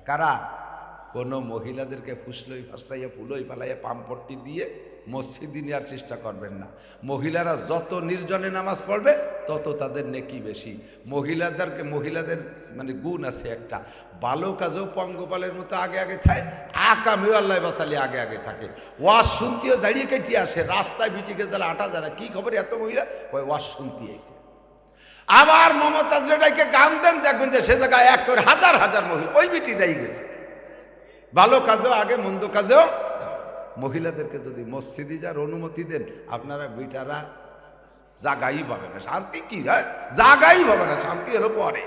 কারা? কোনো মহিলাদেরকে ফুসলই ফাসলাইয়া ফুলই ফালাইয়া পাম্পট্টি দিয়ে মসজিদে নেওয়ার চেষ্টা করবেন না। মহিলারা যত নির্জনে নামাজ পড়বে তত তাদের নেকি বেশি। মহিলাদের মানে গুণ আছে একটা, ভালো কাজেও পঙ্গপালের মতো আগে আগে থাকে, আকামেও আল্লাহ বাসালি আগে আগে থাকে। ওয়াজ শুনতেও জাড়িয়ে কেটিয়ে আসে, রাস্তায় বিটিকে জ্বালা আটা যারা কি খবর এত মহিলা, ওই ওয়াজ শুনতে আইছে। আবার মমতাজ রেডাইকে গান দেন, দেখবেন যে সে জায়গায় এক করে হাজার হাজার মহিলা ওই বিটিটাই গেছে। ভালো কাজেও আগে, মন্দ কাজেও। মহিলাদেরকে যদি মসজিদে যাওয়ার অনুমতি দেন, আপনারা বিটারা জাগাই পাবে না। শান্তি কি হয়? জাগাই পাবে না, শান্তি হলো পরে।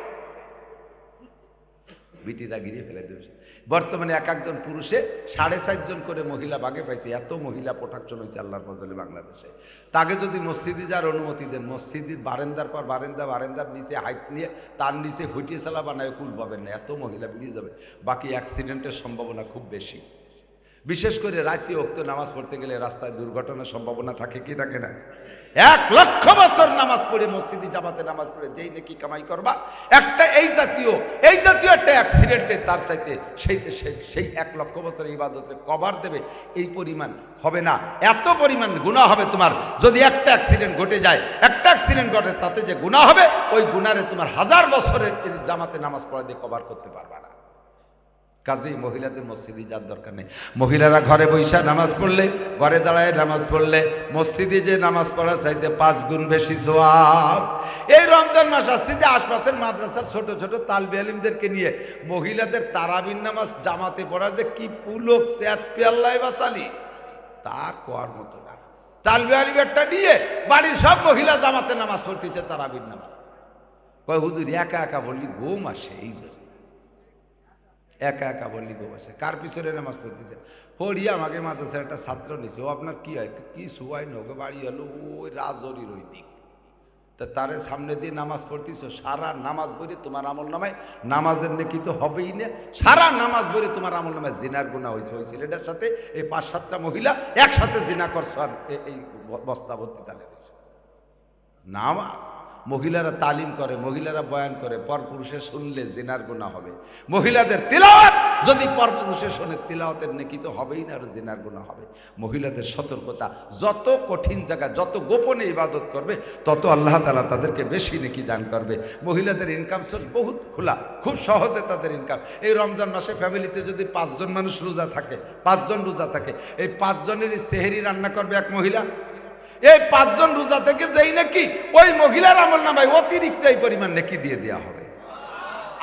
বিটিরা গিরিয়ে ফেলে দেবে। বর্তমানে এক একজন পুরুষে 4.5 জন করে মহিলা বাগে পাইছে। এত মহিলা প্রোটেকশন হয়েছে আল্লাহর ফজলে বাংলাদেশে। তাকে যদি মসজিদে যাওয়ার অনুমতি দেন, মসজিদের বারান্দার পর বারান্দার নিচে হাইট নিয়ে তার নিচে হইটিয়ে চালা বানায় কুল পাবেন না, এত মহিলা বেরিয়ে যাবে। বাকি অ্যাক্সিডেন্টের সম্ভাবনা খুব বেশি। বিশেষ করে রাতে ওক্ত নামাজ পড়তে গেলে রাস্তায় দুর্ঘটনার সম্ভাবনা থাকে কি থাকে না? 1 লক্ষ বছর নামাজ পড়ে মসজিদে জামাতে নামাজ পড়ে যেই নাকি কামাই করবা, একটা এই জাতীয় একটা অ্যাক্সিডেন্টে তার চাইতে সেই 1 লক্ষ বছর ইবাদতে কভার দেবে এই পরিমাণ হবে না। এত পরিমাণ গুনাহ হবে তোমার যদি একটা অ্যাক্সিডেন্ট ঘটে যায়। একটা অ্যাক্সিডেন্ট ঘটে তাতে যে গুনাহ হবে, ওই গুনারে তোমার 1000 বছরের জামাতে নামাজ পড়া দিয়ে কভার করতে পারবা না। কাজেই মহিলাদের মসজিদে যাওয়ার দরকার নেই। মহিলারা ঘরে বৈশা নামাজ পড়লে, ঘরে দাঁড়ায় নামাজ পড়লে মসজিদে যে নামাজ পড়ার চাইতে 5 গুণ বেশি সওয়াব। এই রমজান মাস আসছে, যে আশপাশের মাদ্রাসার ছোট ছোট তালবে আলিমদেরকে নিয়ে মহিলাদের তারাবির নামাজ জামাতে পড়া যে কি পুলক সেয়াত পেয়াল্লাই বাসালি, তা কোয়ার মতো না। তালবে আলিম একটা নিয়ে বাড়ির সব মহিলা জামাতে নামাজ পড়তেছে তারাবির নামাজ। কয় হুজুর একা একা বললি ঘুম আসে, এই জন্য একা একা বললি গো বসে। কার পিছনে নামাজ পড়তেছে? পড়িয়া আমাকে মাদ্রাসার একটা ছাত্র নিছে। ও আপনার কি হয়? কি সুয়াই নৌকে বাড়ি হলো ওই রাজরির ওই দিক। তা তারে সামনে দিয়ে নামাজ পড়তেছ, সারা নামাজ পড়ে তোমার আমল নামায় নামাজের নেকি তো হবেই না। সারা নামাজ পড়ে তোমার আমল নামায় জিনার গুনাহ হয়েছে। ওই ছেলেটার সাথে এই 5-7টা মহিলা একসাথে জিনা করছে, আর এই বস্তা ভর্তি তালে রয়েছে। নামাজ মহিলারা তালিম করে, মহিলারা বয়ান করে, পরপুরুষে শুনলে জিনার গুনাহ হবে। মহিলাদের তিলাওয়াত যদি পরপুরুষে শোনে, তিলাওয়াতের নেকি তো হবেই না, আর জিনার গুনাহ হবে। মহিলাদের সতর্কতা, যত কঠিন জায়গা, যত গোপনে ইবাদত করবে তত আল্লাহ তাআলা তাদেরকে বেশি নেকি দান করবে। মহিলাদের ইনকাম সোর্স বহুত খোলা, খুব সহজে তাদের ইনকাম। এই রমজান মাসে ফ্যামিলিতে যদি 5 জন মানুষ রোজা থাকে, 5 জন রোজা থাকে, এই 5 জনেরই সেহরি রান্না করবে এক মহিলা। এই 5 জন রোজা থেকে যেই নাকি ওই মহিলার আমল নামায় অতিরিক্ত এই পরিমাণ নেকি দিয়ে দেওয়া হবে।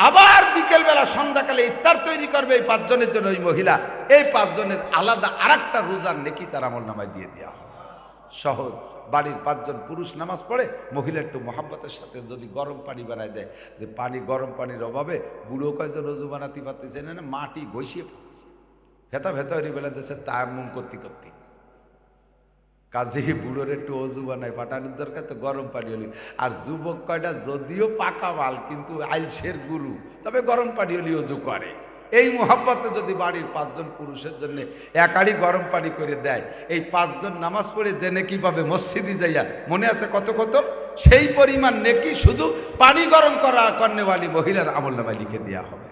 আবার বিকেলবেলা সন্ধ্যাকালে ইফতার তৈরি করবে এই 5 জনের জন্য ওই মহিলা, এই 5 জনের আলাদা আরেকটা রোজার নেকি তার আমল নামায় দিয়ে দেওয়া হবে। সহজ। বাড়ির 5 জন পুরুষ নামাজ পড়ে, মহিলা একটু মহাব্বতের সাথে যদি গরম পানি বানায় দেয়, যে পানি গরম পানির অভাবে বুড়ো কয়জন রোজু বানাতে পারতেছে না, মাটি ঘষিয়ে ভেতা বেলা দেশে তায়াম্মুম করতে করতে কাজে বুড়োর একটু অজু বানায়, পাঠানোর দরকার তো গরম পানি হলি। আর যুবক কয়টা যদিও পাকা মাল কিন্তু আইলসের গুরু, তবে গরম পানি হলি অজু করে। এই মোহাব্বতে যদি বাড়ির 5 জন পুরুষের জন্য একাড়ি গরম পানি করে দেয়, এই 5 জন নামাজ পড়ে যে নেকি পাবে মসজিদে যাইয়া, মনে আছে কত কত, সেই পরিমাণ নেকি শুধু পানি গরম করা কর্নেওয়ালি মহিলার আমল নামায় লিখে দেওয়া হবে।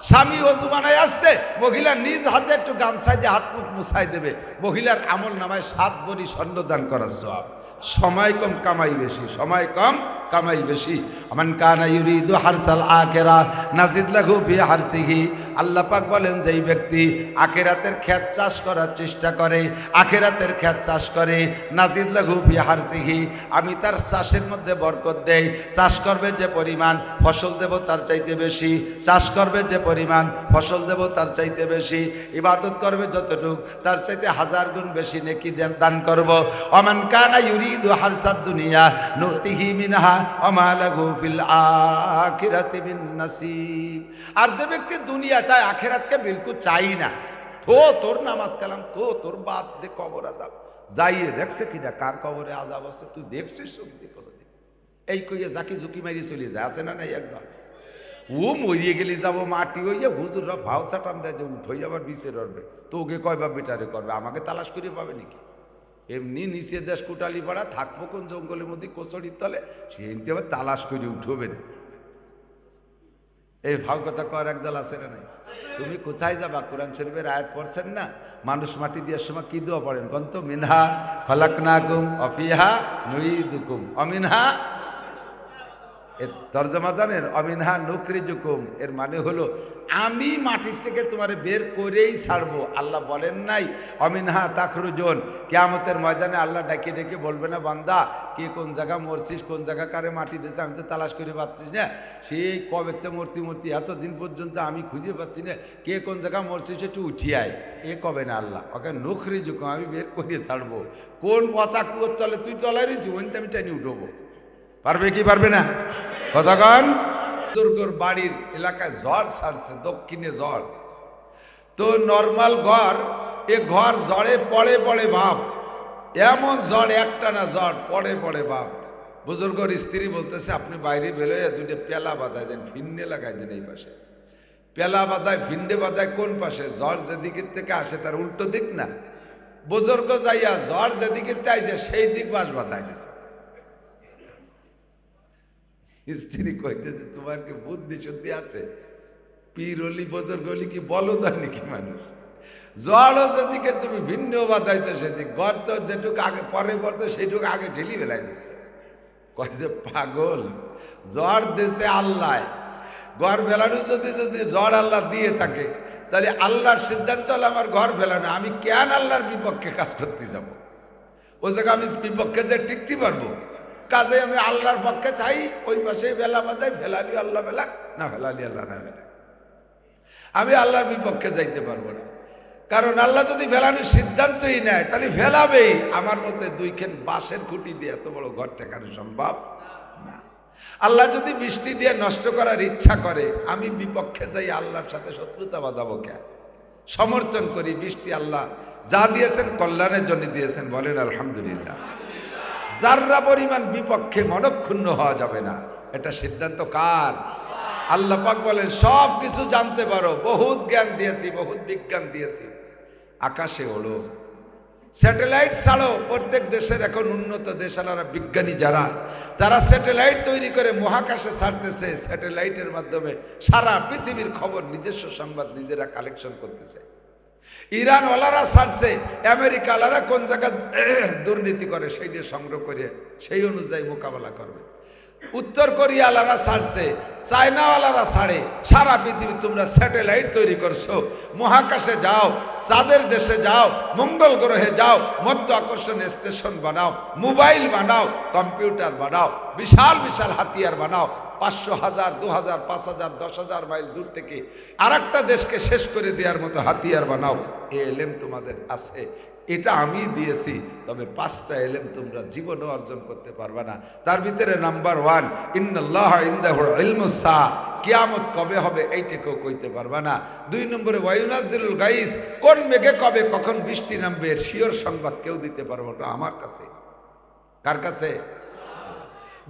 স্বামী অজু বানায় আসছে, মহিলা নিজ হাতে একটু গামছায় দিয়ে হাত মুখ মুছাই দেবে, মহিলার আমল নামায় 7 ভরি স্বর্ণ দান করার সওয়াব। সময় কম কামাই বেশি, সময় কম কামাই বেশি। আমান কানা ইউরিদু হারসাল আখিরা নাজিদ লাহু ফি হারসিহি। আল্লাহ পাক বলেন, যেই ব্যক্তি আখিরাতের ক্ষেত চাষ করার চেষ্টা করে, আখিরাতের ক্ষেত চাষ করে, নাজিদ লাহু ফি হারসিহি, আমি তার চাষের মধ্যে বরকত দেই। চাষ করবে যে পরিমাণ ফসল দেব তার চাইতে বেশি, চাষ করবে যে পরিমাণ ফসল দেব তার চাইতে বেশি, ইবাদত করবে যতটুক তার চাইতে 1000 গুণ বেশি নেকি দান করব। আমান কানা ইউরিদু হারসাদ দুনিয়া নুতিহি মিনহা ওয়া মা লাহু ফিল আখিরাতি মিন নাসিব। আর যে ব্যক্তি দুনিয়া চায়, আখিরাতকে বিলকুল চাই না, তো তোর নামাজ কালাম, তো তোর বাদ দে কবর আযাব। যাইয়ে দেখছে কিনা কার কবরে আযাব আছে, তুই দেখছিস সত্যি কোনোদিন? এই কইয়ে জাকি ঝুঁকি মারি চলে যায়, আছে না নাই? একদম ও মরিয়ে গেলে যাবো মাটি হইয়া, হুজুররা ভাও সাটাম দেয় যে উঠই আবার বিচে রবে, তোকে কয়বার বেটারে করবে, আমাকে তালাশ করে পাবে নাকি? এমনি নিচে দেশ কুটালি পাড়া থাকবো কোন জঙ্গলের মধ্যে কোচড়ির তলে, সে আবার তালাশ করে উঠবে না। এই ভাব কথা কর একদল আছে না নাই? তুমি কোথায় যাবা? কোরআন শরীফের আয়াত পড়ছেন না? মানুষ মাটি দেওয়ার সময় কি দোয়া পড়েন কোন তো? মিনহা খালাকনাকুম ওয়া ফিহা নুঈদুকুম ওয়া মিনহা, এর তর্জমা জানেন? অমিনহা নুখরিজুকুম, এর মানে হলো আমি মাটির থেকে তোমারে বের করেই ছাড়বো। আল্লাহ বলেন নাই অমিনহা তাখরুজুন। কিয়ামতের ময়দানে আল্লাহ ডেকে ডেকে বলবে না, বান্দা কে কোন জায়গা মরছিস, কোন জায়গা কারে মাটি দিয়েছে, আমি তো তালাশ করে পাচ্ছিস না, সেই কবেতে মূর্তি এতদিন পর্যন্ত আমি খুঁজে পাচ্ছি না, কে কোন জায়গা মরছিস একটু উঠিয়ে আয়। এ কবে না আল্লাহ, ওকে নুখরিজুকুম, আমি বের করে ছাড়বো। কোন পচা কুয়োর তলে তুই তলায় রয়েছি, ওইতে আমি টেনে উঠবো। পারবে কি পারবে না? কতক্ষণ? দুর্গর বাড়ির এলাকায় ঝড় ছাড়ছে, দক্ষিণে ঝড়। তো নর্মাল ঘর, এ ঘর ঝড়ে পড়ে পড়ে ভাব, এমন ঝড়, একটা না ঝড় পড়ে পড়ে ভাব। বুজুর্গর স্ত্রী বলতেছে, আপনি বাইরে বেরোয় দুইটা পেলা বাঁধায় দেন, ফিন্ডে লাগাই দেন এই পাশে। পেলা বাঁধায়, ফিন্ডে বাঁধায় কোন পাশে? ঝড় যেদিকের থেকে আসে তার উল্টো দিক না। বুজুর্গ যাইয়া ঝড় যেদিকের থেকে আইসে সেই দিক বাস বাঁধাই দিছে। স্ত্রী কইতেছে, তোমার কি বুদ্ধি শুদ্ধি আছে? পীর অলি বুজুর্গ অলি কি বলদার নাকি মানুষ? ঝড় যেদিকে তুমি ভিন্ন বাঁধাইছো সেদিক, গর্ত যেটুকু আগে পরে পড়তো সেইটুকু আগে ঢেলি ফেলাই দিচ্ছে। কয় যে পাগল, ঝড় দেশে আল্লাহ, ঘর ফেলানো যদি যদি ঝড় আল্লাহ দিয়ে থাকে, তাহলে আল্লাহর সিদ্ধান্ত হলো আমার ঘর ফেলানো, আমি কেন আল্লাহর বিপক্ষে কাজ করতে যাব? ও জায়গা আমি বিপক্ষে যে টিকতে পারবো? কাজে আমি আল্লাহর পক্ষে চাই, ওই পাশে বেলা বাঁধাই, ফেলালি আল্লাহ বেলা, না ফেলালি আল্লাহ না বেলা। আমি আল্লাহর বিপক্ষে যাইতে পারবো না, কারণ আল্লাহ যদি ফেলানোর সিদ্ধান্তই নেয় তাহলে ফেলাবেই। আমার মধ্যে দুইখান বাঁশের খুঁটি দিয়ে এত বড় ঘর ঠেকানো সম্ভব না। আল্লাহ যদি বৃষ্টি দিয়ে নষ্ট করার ইচ্ছা করে, আমি বিপক্ষে যাই, আল্লাহর সাথে শত্রুতা বাঁধাবো কেন? সমর্থন করি। বৃষ্টি আল্লাহ যা দিয়েছেন কল্যাণের জন্য দিয়েছেন, বলেন আলহামদুলিল্লাহ। যাররা পরিমাণ বিপক্ষে মনক্ষুণ্ণ হওয়া যাবে না, এটা সিদ্ধান্ত কার? আল্লাহ পাক বলেন, সব কিছু জানতে পারো, বহুত জ্ঞান দিয়েছি, বহুত বিজ্ঞান দিয়েছি। আকাশে ওড়ো, স্যাটেলাইট ছাড়ো। প্রত্যেক দেশের এখন উন্নত দেশালারা বিজ্ঞানী যারা, তারা স্যাটেলাইট তৈরি করে মহাকাশে ছাড়তেছে। স্যাটেলাইটের মাধ্যমে সারা পৃথিবীর খবর, নিজস্ব সংবাদ নিজেরা কালেকশন করতেছে। ইরানওয়ালারা ছাড়ছে, আমেরিকাওয়ালারা কোন জায়গায় দুর্নীতি করে সেইটা সংগ্রহ করে সেই অনুযায়ী মোকাবেলা করবে। উত্তর কোরিয়াওয়ালারা ছাড়ছে, চায়নাওয়ালারা ছাড়ে। সারা পৃথিবী তোমরা স্যাটেলাইট তৈরি করছো, মহাকাশে যাও, চাঁদের দেশে যাও, মঙ্গল গ্রহে যাও, মধ্য আকর্ষণ স্টেশন বানাও, মোবাইল বানাও, কম্পিউটার বানাও, বিশাল বিশাল হাতিয়ার বানাও। 500, 1000, 2000, 5000, 10,000 মাইল দূর থেকে আর একটা দেশকে শেষ করে দেওয়ার মতো হাতিয়ার বানাও। এ এলেম তোমাদের আছে, এটা আমি দিয়েছি। তবে 5টা এলেম তোমরা জীবনে অর্জন করতে পারবে না। তার ভিতরে নাম্বার 1, ইন্নাল্লাহ ইনদাহু ইলমুস সা, কিয়ামত কবে হবে এইটা কেউ কইতে পারবে না। 2 নম্বরে ওয়ায়ুনাজ্জিলুল গাইস, কোন মেঘে কবে কখন বৃষ্টি নামবে এর শিওর সংবাদ কেউ দিতে পারবে না আমার কাছে। কার কাছে?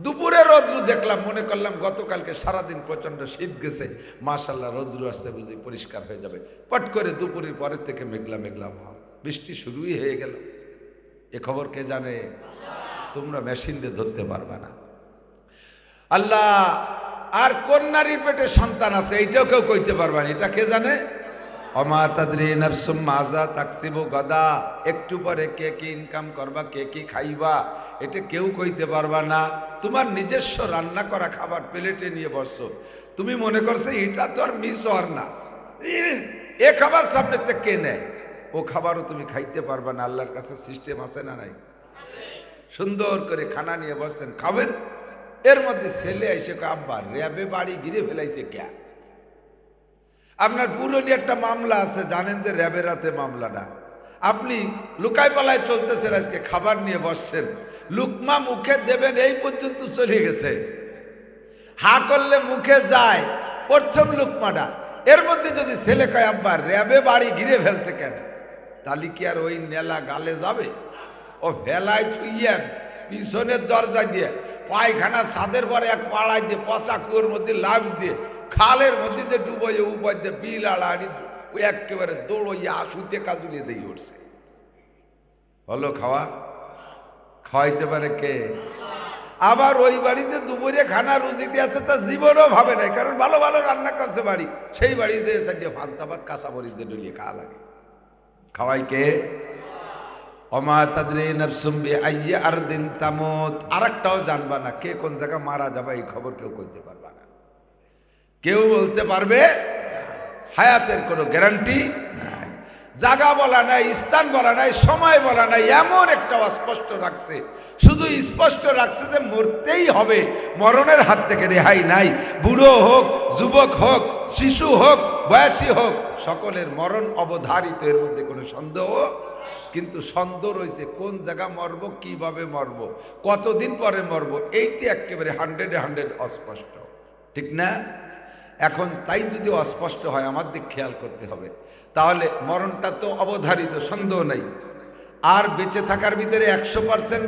দুপুরে রৌদ্র দেখলাম, মনে করলাম গতকালকে সারাদিন প্রচন্ড শীত গেছে, মাশাআল্লাহ রৌদ্র আসছে, বুঝি পরিষ্কার হয়ে যাবে। পট করে দুপুরের পরের থেকে মেঘলা মেঘলা ভাব, বৃষ্টি শুরুই হয়ে গেল। এ খবর কে জানে? তোমরা মেশিন দিয়ে ধরতে পারবে না। আল্লাহ আর কোন নারীর পেটে সন্তান আছে এইটাও কেউ কইতে পারবে না, এটা কে জানে? অমা তাদরি নাফসুম মাজা তাকসিবু গাদা, একটু পরে কে কি ইনকাম করবা, কে কি খাইবা, এটা কেউ কইতে পারবা না। তোমার নিজস্ব রান্না করা খাবার প্লেটে নিয়ে বসছো, তুমি মনে করছো এটা তো আর মিস হওয়ার না, এ খাবার সামনে থেকে কে নেয়? ও খাবারও তুমি খাইতে পারবা না। আল্লাহর কাছে সিস্টেম আছে না নাই? সুন্দর করে খানা নিয়ে বসছেন, খাবেন। এর মধ্যে ছেলে এসে আব্বা র্যাবে বাড়ি ঘিরে ফেলাইছে কে? আপনার পুরনো একটা মামলা আছে, জানেন যে র্যাবের হাতে মামলাটা। আপনি লুকাই পালায় চলতেছেন, আজকে খাবার নিয়ে বসছেন, লুকমা মুখে দেবেন এই পর্যন্ত চলে গেছে, হা করলে মুখে যায় প্রথম লুকমাটা। এর মধ্যে যদি ছেলে কয় আব্বা র্যাবে বাড়ি ঘিরে ফেলছে কেন, তাহলে কি আর ওই নেলা গালে যাবে? ও ভেলায় ছুইয়া পিছনের দরজা দিয়ে পায়খানা ছাদের পরে এক পাড়ায় দিয়ে পচা কুয়োর মধ্যে লাভ দিয়ে খালের মধ্যে দিয়ে ডুবইয়ে উপায় দিয়ে বিল আড়াড়ি একেবারে দৌড়ইয়া আসুতে কাজুলিয়ে দিয়ে উঠছে। হলো খাওয়া? খাওয়াইতে পারে কে? আবার ওই বাড়ি যে দুপুরে খানা রুজিতে আছে তা জীবনও ভাবে নাই, কারণ ভালো ভালো রান্না করছে বাড়ি, সেই বাড়িতে ফান্তাবাদ কাঁচা মরিচ দিয়ে ডলিয়ে খাওয়া লাগে। খাওয়াই কে? ওমা তাদরি নাফসুম বিআইয়ি আরদিন তামুত। আরেকটাও জানবা না, কে কোন জায়গা মারা যাবে এই খবর কেউ কইতে পারবা না, কেউ বলতে পারবে। হায়াতের কোনো গ্যারান্টি নাই, জায়গা বলা নাই, স্থান বলা নাই, সময় বলা নাই, এমন একটা অস্পষ্ট রাখছে, শুধু স্পষ্ট রাখছে যে মরতেই হবে, মরণের হাত থেকে রেহাই নাই। বুড়ো হোক, যুবক হোক, শিশু হোক, বয়সী হোক, সকলের মরণ অবধারিত, এর মধ্যে কোনো সন্দেহ। কিন্তু সন্দেহ রয়েছে কোন জায়গা মরব, কিভাবে মরব, কতদিন পরে মরব, এইটি একেবারে 100 অস্পষ্ট, ঠিক না? এখন তাই যদি অস্পষ্ট হয় আমার দিক খেয়াল করতে হবে, তাহলে মরণটা তো অবধারিত, সন্দেহ নাই। আর বেঁচে থাকার ভিতরে 100%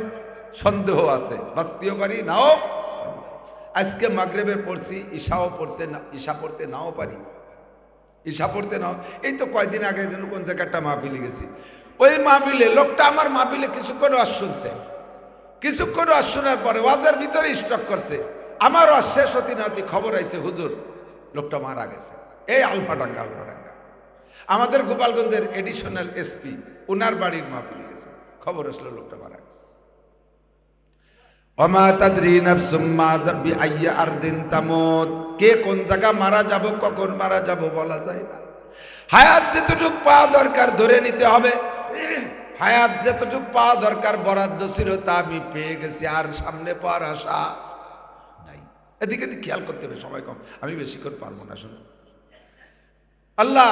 সন্দেহ আছে, বাঁচতেও পারি, নাও। আজকে মাগরিবে পড়ছি, ঈশা পড়তে নাও পারি, ঈশা পড়তে নাও। এই তো কয়দিন আগে যেন কোন জায়গায় একটা মাহফিলে গেছি, ওই মাহফিলে লোকটা আমার মাহফিলে কিছুক্ষণ ওয়াজ শুনছে, কিছুক্ষণ ওয়াজ শোনার পরে ওয়াজের ভিতরে স্টক করছে, আমার ওয়াজ শেষ হতে না হতে খবর আইছে হুজুর লোকটা মারা গেছে। এই আলফাডাঙ্গা আমাদের গোপালগঞ্জের এডিশনাল এসপি, ওনার বাড়ির মাহফিলে গেছে, খবর আসলো লোকটা মারা গেছে। ওমা তাদরি নাফসুম মাযা বিআইয়ি আরদিন তামুত। কে কোন জায়গা মারা যাব, কখন মারা যাব বলা যায় না। হায়াত যেতটুক পাওয়া দরকার ধরে নিতে হবে, হায়াত যেতটুক পাওয়া দরকার বরাদ্দ ছিল তা আমি পেয়ে গেছি, আর সামনে পাওয়ার আশা নাই। এদিকে খেয়াল করতে হবে, সময় কম, আমি বেশিক্ষণ পারবো না। শুনুন, আল্লাহ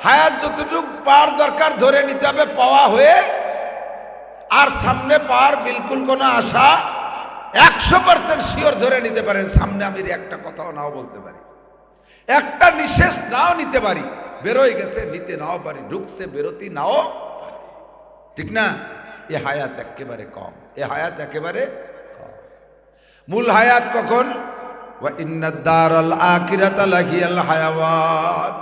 হায়াত যতটুক পাওয়ার দরকার ধরে নিতে হবে, পাওয়া হয়ে আর সামনে পাওয়ার বিলকুল কোনো আশা 100% শিওর ধরে নিতে পারেন। সামনে আমি একটা কথাও নাও বলতে পারি, একটা নিঃশ্বাস নাও নিতে পারি, বেরোয় গেছে নিতে নাও পারি, ঢুকছে বেরোতে নাও পারি, ঠিক না? এ হায়াত একেবারে কম, এ হায়াত একেবারে কম। মূল হায়াত কখন? ওয়া ইন্নাদ দারাল আখিরাতা লাহিয়াল হায়াওয়ান।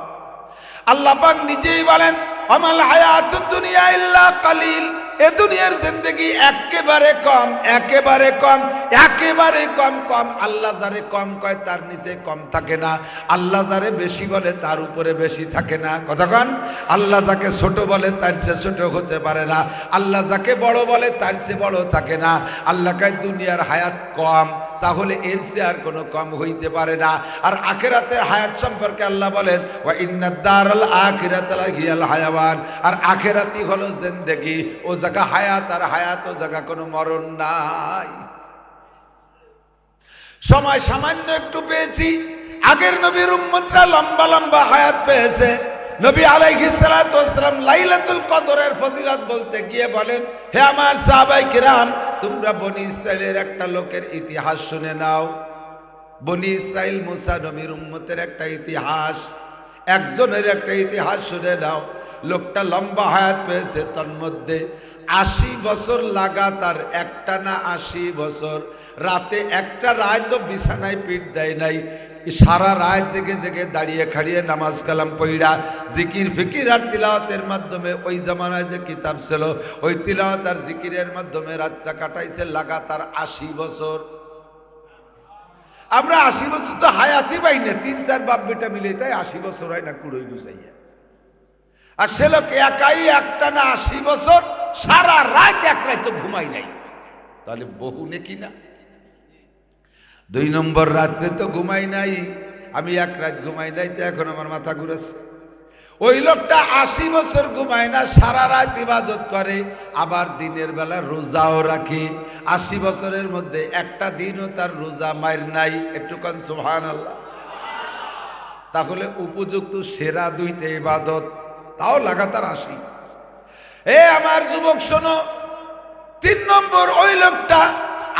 আল্লাহ পাক নিজেই বলেন, আমাল হায়াতুদ দুনিয়া ইল্লা কালিল। এ দুনিয়ার জিন্দেগি একেবারে কম, একেবারে কম, একেবারে কম। কম আল্লাহ যারে কম কয় তার নিচে কম থাকে না, আল্লাহ যারে বেশি বলে তার উপরে বেশি থাকে না। কতক্ষণ? আল্লাহ যাকে ছোট বলে তার চেয়ে ছোট হতে পারে না, আল্লাহ যাকে বড় বলে তার চেয়ে বড় থাকে না। আল্লাহ কয় দুনিয়ার হায়াত কম, তাহলে এর চেয়ে আর কোনো কম হইতে পারে না। আর আখিরাতের হায়াত সম্পর্কে আল্লাহ বলেন, ওয়া ইন্নাদ দারাল আখিরাতা লাহিয়াল হায়াওয়ান। আর আখিরাতি হলো জিন্দেগি, ও জায়গা হায়াত, আর হায়াত ও জায়গা কোনো মরণ নাই। সময় সামান্য একটু পেয়েছি, আগের নবীর উম্মতরা লম্বা লম্বা হায়াত পেয়েছে। নবী আলাইহিস সালাতু ওয়াস সালাম লাইলাতুল কদরের ফজিলত বলতে গিয়ে বলেন, হে আমার সাহাবায়ে কিরাম, তোমরা বনি ইসরাইলের একটা লোকের ইতিহাস শুনে নাও। বনি ইসরাইল মুসা নবীর উম্মতের একটা ইতিহাস, একজনের একটা ইতিহাস শুনে নাও। লোকটা লম্বা হায়াত পেয়েছে, তার মধ্যে 80 বছর লাগাতার, একটা না 80 বছর, রাতে একটা রাত তো বিছানায় পিঠ দেয় নাই, সারা রাত জেগে জেগে দাঁড়িয়ে খাড়িয়ে নামাজ কালাম পইড়া জিকির ফিকির আর তিলাওয়াতের মাধ্যমে, ওই জামানায় যে কিতাব ছিল ওই তিলাওয়াত আর জিকিরের মাধ্যমে রাতটা কাটাইছে লাগাতার 80 বছর। আমরা 80 বছর তো হায়াতই পাই না, 3-4 বাপ বেটা মিলে, তাই 80 বছর হয় না কুড়োই গুছাইয়া। আর সে লোক একাই একটা না 80 বছর সারা রাত এক রাত তো ঘুমাই নাই, তাহলে বহু নেকি না? 2 নম্বর রাত্রে তো ঘুমাই নাই, আমি এক রাত ঘুমাই নাই, তো এখন আমার মাথা ঘুরেছে। ওই লোকটা 80 বছর ঘুমায় না, সারা রাত ইবাদত করে, আবার দিনের বেলা রোজাও রাখে। 80 বছরের মধ্যে একটা দিনও তার রোজা মার নাই। একটু কান সুবহানাল্লাহ। তাহলে উপযুক্ত সেরা 2টা ইবাদত, তাও লাগাতার 80। এ আমার যুবক শোনো, 3 নম্বর ওই লোকটা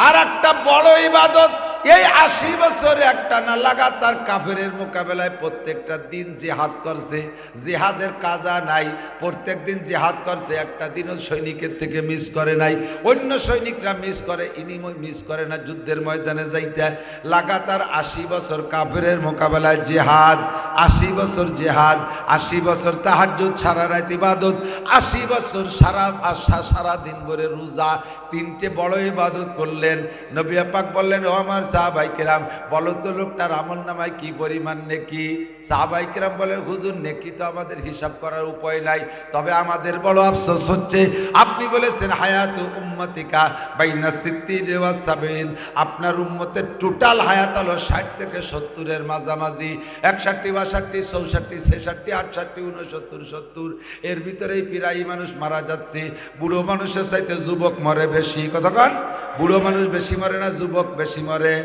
আর একটা বড় ইবাদত এই 80 বছর একটানা লাগাতার কাফেরের মোকাবেলায় প্রত্যেকটা দিন জিহাদ করছে, জিহাদের কাজা নাই, প্রত্যেক দিন জিহাদ করছে, একটা দিনও সৈনিকের থেকে মিস করে নাই। অন্য সৈনিকরা মিস করে, ইনি মিস করে না যুদ্ধের ময়দানে যাইতে। লাগাতার 80 বছর কাফেরের মোকাবেলায় জিহাদ, 80 বছর জিহাদ, 80 বছর তাহাজ্জুদ, সারা রাত ইবাদত, 80 বছর সারা দিন ভরে রোজা, তিনটে বড় ইবাদত করলেন। নবী পাক বললেন, ও আমার সাহাবায়ে কেরাম, বলো তো লোকটার আমলনামায় কি পরিমাণ নেকি? সাহাবায়ে কেরাম বলেন, হুজুর নেকি তো আমাদের হিসাব করার উপায় নাই, তবে আমাদের বড় আফসোস হচ্ছে আপনি বলেছেন হায়াতু উম্মতিকা বাইনা সিত্তিন ওয়া সাবিন, আপনার উম্মতের টোটাল হায়াত হলো 60 থেকে 70-এর মাঝামাঝি, 61, 62, 64, 66, 68, 69, 70, এর ভিতরেই প্রায় মানুষ মারা যাচ্ছে। বুড়ো মানুষের চাইতে যুবক মরে বেশি। কতক্ষণ? বুড়ো মানুষ বেশি মরে না, যুবক বেশি মরে।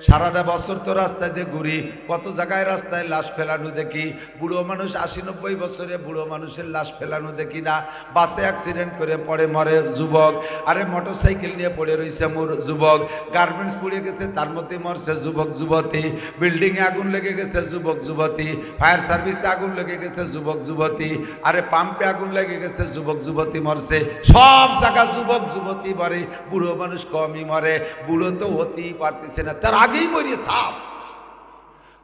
সারাটা বছর তো রাস্তায় দিয়ে ঘুরি, কত জায়গায় রাস্তায় লাশ ফেলানো দেখি। বুড়ো মানুষ 80-90 বছরে বুড়ো মানুষের লাশ ফেলানো দেখি না। বাসে অ্যাক্সিডেন্ট করে পড়ে মরে যুবক, আরে মোটরসাইকেল নিয়ে পড়ে রয়েছে যুবক, গার্মেন্টস পুড়ে গেছে তার মধ্যে মরছে যুবক যুবতী, বিল্ডিংয়ে আগুন লেগে গেছে যুবক যুবতী, ফায়ার সার্ভিসে আগুন লেগে গেছে যুবক যুবতী, আরে পাম্পে আগুন লেগে গেছে যুবক যুবতী মরছে। সব জায়গা যুবক যুবতী মরে, বুড়ো মানুষ কমই মরে। বুড়ো তো হতেই পারতেছে না, তার আগেই মরিয়ে সাপ।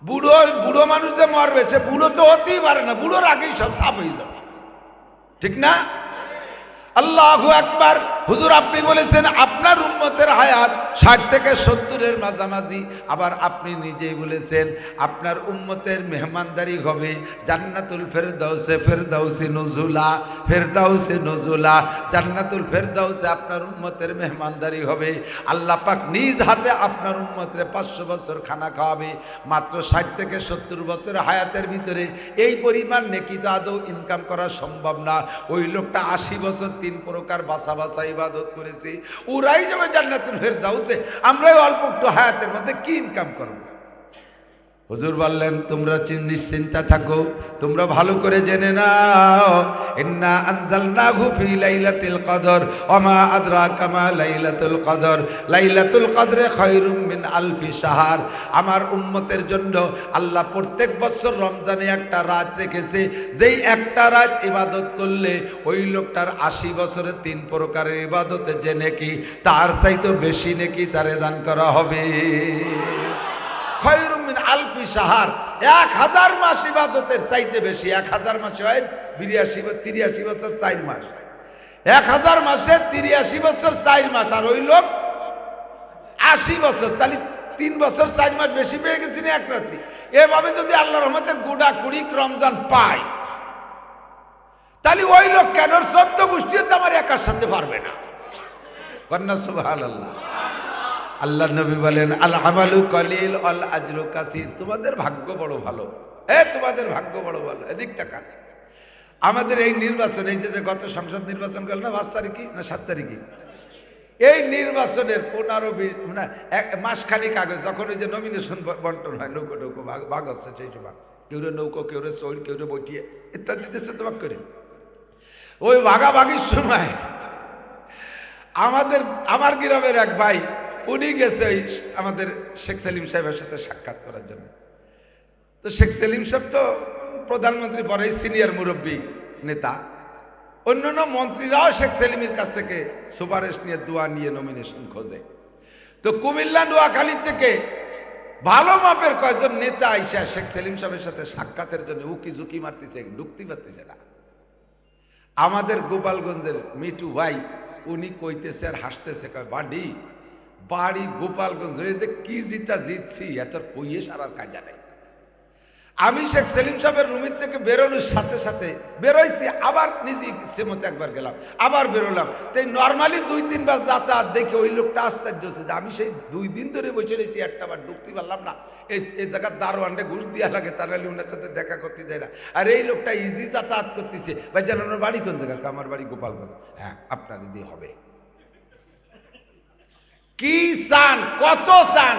বুড়ো মানুষ যে মরবে সে বুড়ো তো হতেই পারে না, বুড়োর আগেই সব সাপ হয়ে যাচ্ছে, ঠিক না? আল্লাহু আকবার। হুজুর আপনি বলেছেন আপনার উম্মতের হায়াত 60 থেকে 70-এর মাঝামাঝি, আবার আপনি নিজেই বলেছেন আপনার উম্মতের মেহমানদারি হবে জান্নাতুল ফেরদাউসে, ফেরদাউসে নুজুলা, ফেরদাউসে নুজুলা, জান্নাতুল ফেরদাউসে আপনার উম্মতের মেহমানদারি হবে। আল্লাহ পাক নিজ হাতে আপনার উম্মতের 500 বছর খানা খাওয়াবে। মাত্র 60 থেকে 70 বছর হায়াতের ভিতরে এই পরিমাণ নেকি তো আদৌ ইনকাম করা সম্ভব না। ওই লোকটা 80 বছর 3 প্রকার বাসা বাসা ইবাদত করেছে, ওরাই যাবে জান্নাতুল ফেরদাউসে। আমরা অল্প একটু হায়াতের মধ্যে কি ইনকাম করব? হুজুর বললেন তোমরা নিশ্চিন্তা থাকো, তোমরা ভালো করে জেনে নাও, ইন্না আনজালনাহু ফি লাইলাতুল কদর ওয়া মা আদরাকা মা লাইলাতুল কদর, লাইলাতুল কদরে খায়রুম মিন আলফি শাহর। আমার উম্মতের জন্য আল্লাহ প্রত্যেক বছর রমজানে একটা রাত রেখেছে, যেই একটা রাত ইবাদত করলে ওই লোকটার 80 বছরের 3 প্রকারের ইবাদতে যে নেকি, তার চাইতে বেশি নেকি তারে দান করা হবে। খায়রুম মিন আলফি শাহর, 1000 মাস ইবাদতের চাইতে বেশি। 1000 মাসে হয় 83 বছর 4 মাস, 1000 মাসে 83 বছর 4 মাস, আর ওই লোক 80 বছর, তাহলে 3 বছর 4 মাস বেশি পেয়ে গেছি না এক রাত্রি। এভাবে যদি আল্লাহর রহমতে গুড়া কুড়ি রমজান পায়, তাহলে ওই লোক কেন 14 গোষ্ঠীও তো আমার একার সাথে পারবে না। কন্যা সুবহানাল্লাহ। আল্লাহ নবী বলেন আল আমালু কলিল আল আজরু কাসির, তোমাদের ভাগ্য বড় ভালো, তোমাদের ভাগ্য বড় ভালো। এদিক টাকা আমাদের এই নির্বাচন, এই যে গত সংসদ নির্বাচন গেল না 5 তারিখে না 7 তারিখে, এই নির্বাচনের 15-20 মানে মাসখানিক আগে যখন ওই যে নমিনেশন বন্টন হয়, নৌকো নৌকো ভাগ হচ্ছে, সেই সময় কেউ নৌকো, কেউ চৌল, কেউ বটিয়ে ইত্যাদি দেশে তো ভাগ করে, ওই ভাগাভাগির সময় আমার গ্রামের এক ভাই, উনি গেছে আমাদের শেখ সেলিম সাহেবের সাথে সাক্ষাৎ করার জন্য। তো শেখ সেলিম সাহেব তো প্রধানমন্ত্রী পরে সিনিয়র মুরব্বী নেতা, অন্যান্য মন্ত্রীরাও শেখ সেলিমের কাছ থেকে সুপারিশ নিয়ে দোয়া নিয়ে নমিনেশন খোঁজে। তো কুমিল্লা নোয়াখালী থেকে ভালো মাপের কয়েকজন নেতা আইসা শেখ সেলিম সাহেবের সাথে সাক্ষাতের জন্য উকি ঝুঁকি মারতেছে, ঢুকতে পারতেছে না। আমাদের গোপালগঞ্জের মিটু ভাই উনি কইতেছে আর হাসতেছে, বাড়ি গোপালগঞ্জ, যে কি জিতছি এত কইয়ে সারার কাজা নেই। আমি শেখ সেলিম সাহেবের রুমের থেকে বেরোনোর সাথে সাথে বেরোইছি, আবার নিজে ইচ্ছে মতো একবার গেলাম, আবার বেরোলাম। তাই নর্মালি 2-3 বার যাতায়াত দেখে ওই লোকটা আশ্চর্য হচ্ছে যে আমি সেই 2 দিন ধরে বসে রয়েছি, একটা বার ঢুকতে পারলাম না। এই জায়গার দারোয়ানটা ঘুষ দেওয়া লাগে, তার নাহলে ওনার সাথে দেখা করতে দেয় না। আর এই লোকটা ইজি যাতায়াত করতেছে। ভাই জানানোর বাড়ি কোন জায়গা? আমার বাড়ি গোপালগঞ্জ। হ্যাঁ, আপনার দিয়ে হবে। কি চান, কত চান?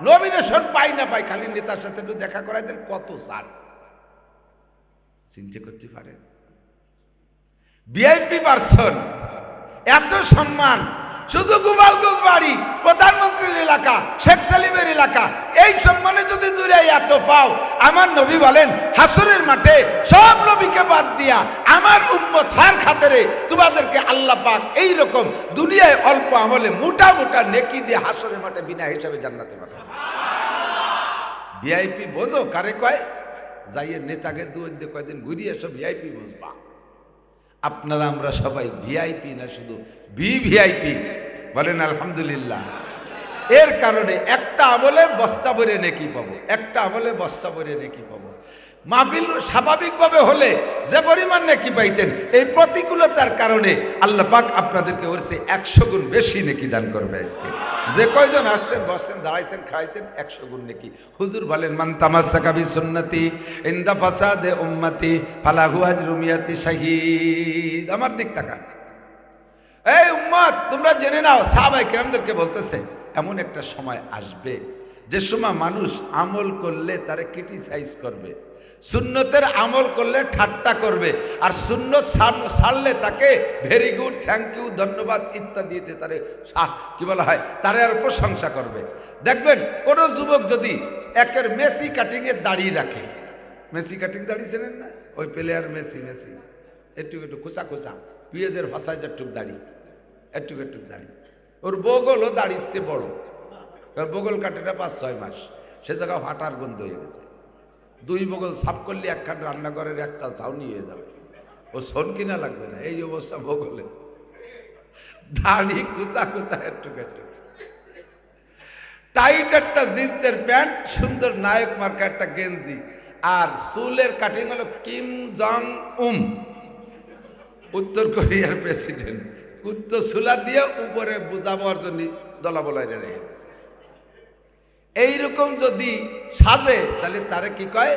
নমিনেশন পাই না পাই, খালি নেতার সাথে একটু দেখা করাই দেন, কত চান? চিন্তা করতে পারেন? ভিআইপি পারসন, এত সম্মান, শুধু গোপালগঞ্জ বাড়ি, প্রধানমন্ত্রীর এলাকা, শেখ সালিমের এলাকা, এই সম্মানে যদি দুনিয়ায় এত পাও, আমার নবী বলেন হাসরের মাঠে সব নবীকে বাদ দিয়া আমার উম্মত হার খাতিরে তোমাদেরকে আল্লাহ পাক এই রকম দুনিয়ায় অল্প আমলে মোটা মোটা নেকি দিয়ে হাসরের মাঠে বিনা হিসাবে জান্নাতে পাঠাবে। ভিআইপি বোঝো কারে কয়? যাইয়ে নেতাকে দুধ দিয়ে কয়দিন ঘুরিয়ে সব ভিআইপি বুঝবা। আপনারা আমরা সবাই ভিআইপি না, শুধু ভিআইপি বলেন আলহামদুলিল্লাহ। এর কারণে একটা আমলে বস্তা ভরে নেকি পাবো, একটা আমলে বস্তা ভরে নেকি পাবো। মাহফিল স্বাভাবিকভাবে হলে যে পরিমাণ নেকি পাইতেন, এই প্রতিকূলতার কারণে আল্লাহ পাক আপনাদেরকে ওর চেয়ে 100 গুণ বেশি নেকি দান করবে। আজকে যে কয়জন আসছেন, বসছেন, দাঁড়াইছেন, খাইছেন, 100 গুণ নেকি। হুজুর বলেন মান তামাসসাকা বিসুন্নতি ইনদা ফাসাদে উম্মতি ফালাহু আজরু মিয়াতি শাহীদ। আমার দিক তাকান, এই উম্মত তোমরা জেনে নাও, সাহাবায়ে কেরামদেরকে বলতেছে এমন একটা সময় আসবে যে সময় মানুষ আমল করলে তারে ক্রিটিসাইজ করবে, সুন্নতের আমল করলে ঠাট্টা করবে, আর সুন্নত ছাড়লে তাকে ভেরি গুড, থ্যাংক ইউ, ধন্যবাদ ইত্যাদি দিতে তারে কি বলা হয়, তারে আর প্রশংসা করবে। দেখবেন কোন যুবক যদি একের মেসি কাটিং এর দাড়ি রাখে, মেসি কাটিং দাড়ি চেনেন না? ওই প্লেয়ার মেসি একটু একটু খোঁচা খোঁচা, পিএজের ভাষায় একটু দাড়ি, একটু একটু দাড়ি, ওর বগলও দাড়ির চেয়ে বড়, ওর বগল কাটে না 5-6 মাস, সে জায়গা হাঁটার গন্ধ হয়ে গেছে। 2 বগল সাফ করলে একখান রান্নাঘরের 1 চাল ছাউনি হয়ে যাবে, ও শোন কিনা লাগবে না, এই অবস্থা বগলে, দাড়ি কুচা কুচা, একটু একটু টাইট একটা জিন্সের প্যান্ট, সুন্দর নায়ক মার্কা একটা গেঞ্জি, আর চুলের কাটিং হলো কিম জং উম, উত্তর কোরিয়ার প্রেসিডেন্ট, কুত্তো চুলা দিয়ে উপরে বুঝাবার জন্য দলা বলাই রেখে গেছে। এইরকম যদি সাজে তাহলে তারে কি কয়?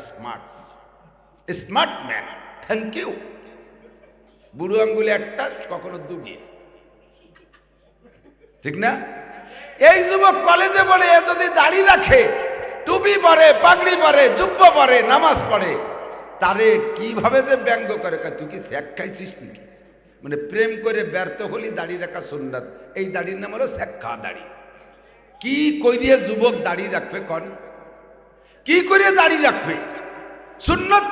Smart, smart man, thank you. বুড়ো আঙ্গুলে একটা, কখনো দুগিয়ে, ঠিক না? এই যুবক কলেজে পড়ে যদি দাড়ি রাখে, টুপি পরে, পাগড়ি পরে, জুব্বা পরে, নামাজ পড়ে, তারে কিভাবে যে ব্যঙ্গ করে, তুই কি স্যাক খাইছিস নাকি? মানে প্রেম করে ব্যর্থ হলি দাড়ি রাখা সুন্নাত, এই দাড়ির নাম হলো স্যাক খাওয়া দাড়ি। কি করিয়ে যুবক দাড়ি রাখবে কন? কি করিয়ে দাড়ি রাখবে? সুন্নত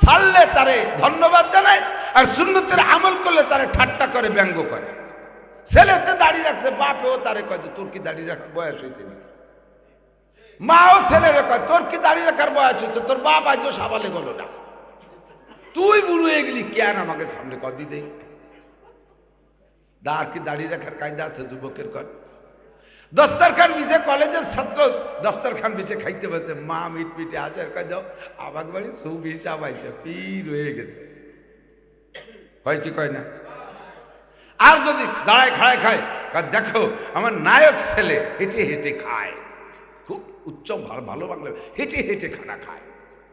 ছাড়লে তারে ধন্যবাদ জানায়, আর সুন্নতের আমল করলে তারে ঠাট্টা করে, ব্যঙ্গ করে। ছেলেতে দাড়ি রাখছে, বাপেও তারে কয় যে তোর কি দাড়ি রাখার বয়স হয়েছে নাকি? মাও ছেলেরে কয় তোর কি দাড়ি রাখার বয়স হয়েছে? তোর বাপ আজ সাবালে গেল না, তুই বুড়ো হয়ে গেলি, কেন আমাকে সামনে কদি দেই? দাঁড় কি দাড়ি রাখার কায়দা আছে যুবকের? কর দস্তারখান বিছে, কলেজের ছাত্র দস্তারখান বিছে খাইতে পারছে, মা মিট পিটে হাজার কাজ যাও, আবাক বাড়ি সব হিসাব আইছে, পীর হয়ে গেছে, কয় কি কয় না? আর যদি দাঁড়ায় খাড়ায় খায়, দেখো আমার নায়ক ছেলে হেঁটে হেঁটে খায়, খুব উচ্চ ভালো বাংলা, হেঁটে হেঁটে খানা খায়,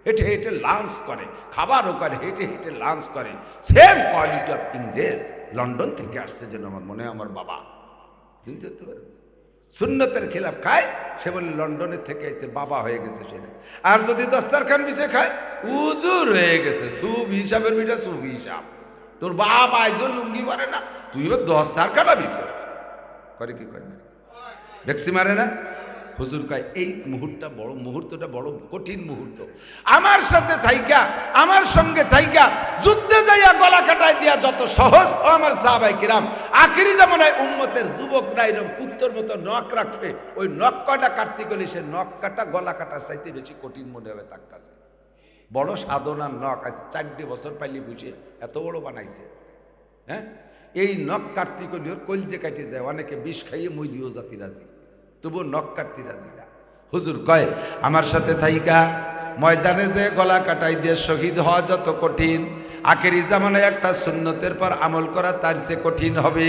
হেঁটে হেঁটে লাঞ্চ করে, খাবারও করে, হেঁটে হেঁটে লাঞ্চ করে, সেম কোয়ালিটি অফ ইংরেজ, লন্ডন থেকে আসছে যেন আমার মনে হয় আমার বাবা, কিন্তু হতে পারে সুন্নতের খিলাফ খায়, সে বলে লন্ডনের থেকে এসে বাবা হয়ে গেছে সেটা। আর যদি দস্তারখান বিছে খায়, উজুর হয়ে গেছে, সুব হিসাবের বিটা সুব হিসাব। তোর বাপ আইজো লুঙ্গি মারে না, তুইও দস্তারখানা বিছে করে, কি করে না ভেক্সি মারে না? হুজুর কয় এই মুহূর্তটা বড় কঠিন মুহূর্ত। আমার সাথে থাইকা, আমার সঙ্গে থাইকা, যুদ্ধে যাইয়া গলা কাটায় দিয়া যত সহজ, আমার সাহাবায়ে কিরাম আখিরি জামানায় উম্মতের যুবকরা এরকম কুত্তর মতো নখ রাখবে, ওই নখ কাটা কাটতে গেলে সে নখ কাটা গলা কাটার চাইতে বেশি কঠিন মনে হবে তার কাছে। বড় সাধনার নখ, আজ 4 বছর পাইলে বুঝে এত বড় বানাইছে। হ্যাঁ, এই নখ কাটতে গেলে ওর কলজে কাটে যায়, অনেকে বিষ খাইয়ে মইলিও জাতি রাজি, তবু নখ কাটতে রাজি না। হুজুর কয় আমার সাথে থাইকা ময়দানে যে গলা কাটাই দিয়ে শহীদ হওয়া যত কঠিন, আখেরি জামানায় একটা সুন্নতের পর আমল করা তার চেয়ে কঠিন হবে।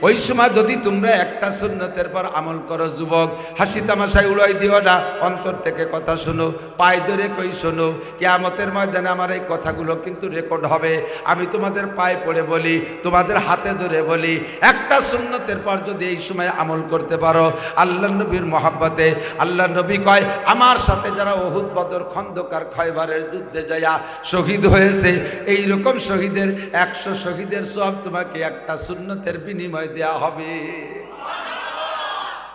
ওই সময় যদি তোমরা একটা সুন্নতের পর আমল করো, যুবক হাসি তামাশায় উড়াই দিও না, অন্তর থেকে কথা শোনো, পায়ে ধরে কই শোনো, কিয়ামতের ময়দানে আমার এই কথাগুলো কিন্তু রেকর্ড হবে। আমি তোমাদের পায়ে পড়ে বলি, তোমাদের হাতে ধরে বলি, একটা সুন্নতের পর যদি এই সময় আমল করতে পারো, আল্লাহ নবীর মহাব্বতে আল্লাহ নবী কয় আমার সাথে যারা উহুদ, বদর, খন্দকার, খয়বারের যুদ্ধে যায়া শহীদ হয়েছে, এই রকম শহীদের 100 শহীদের সওয়াব তোমাকে একটা সুন্নতের বিনিময় দেয়া হবে।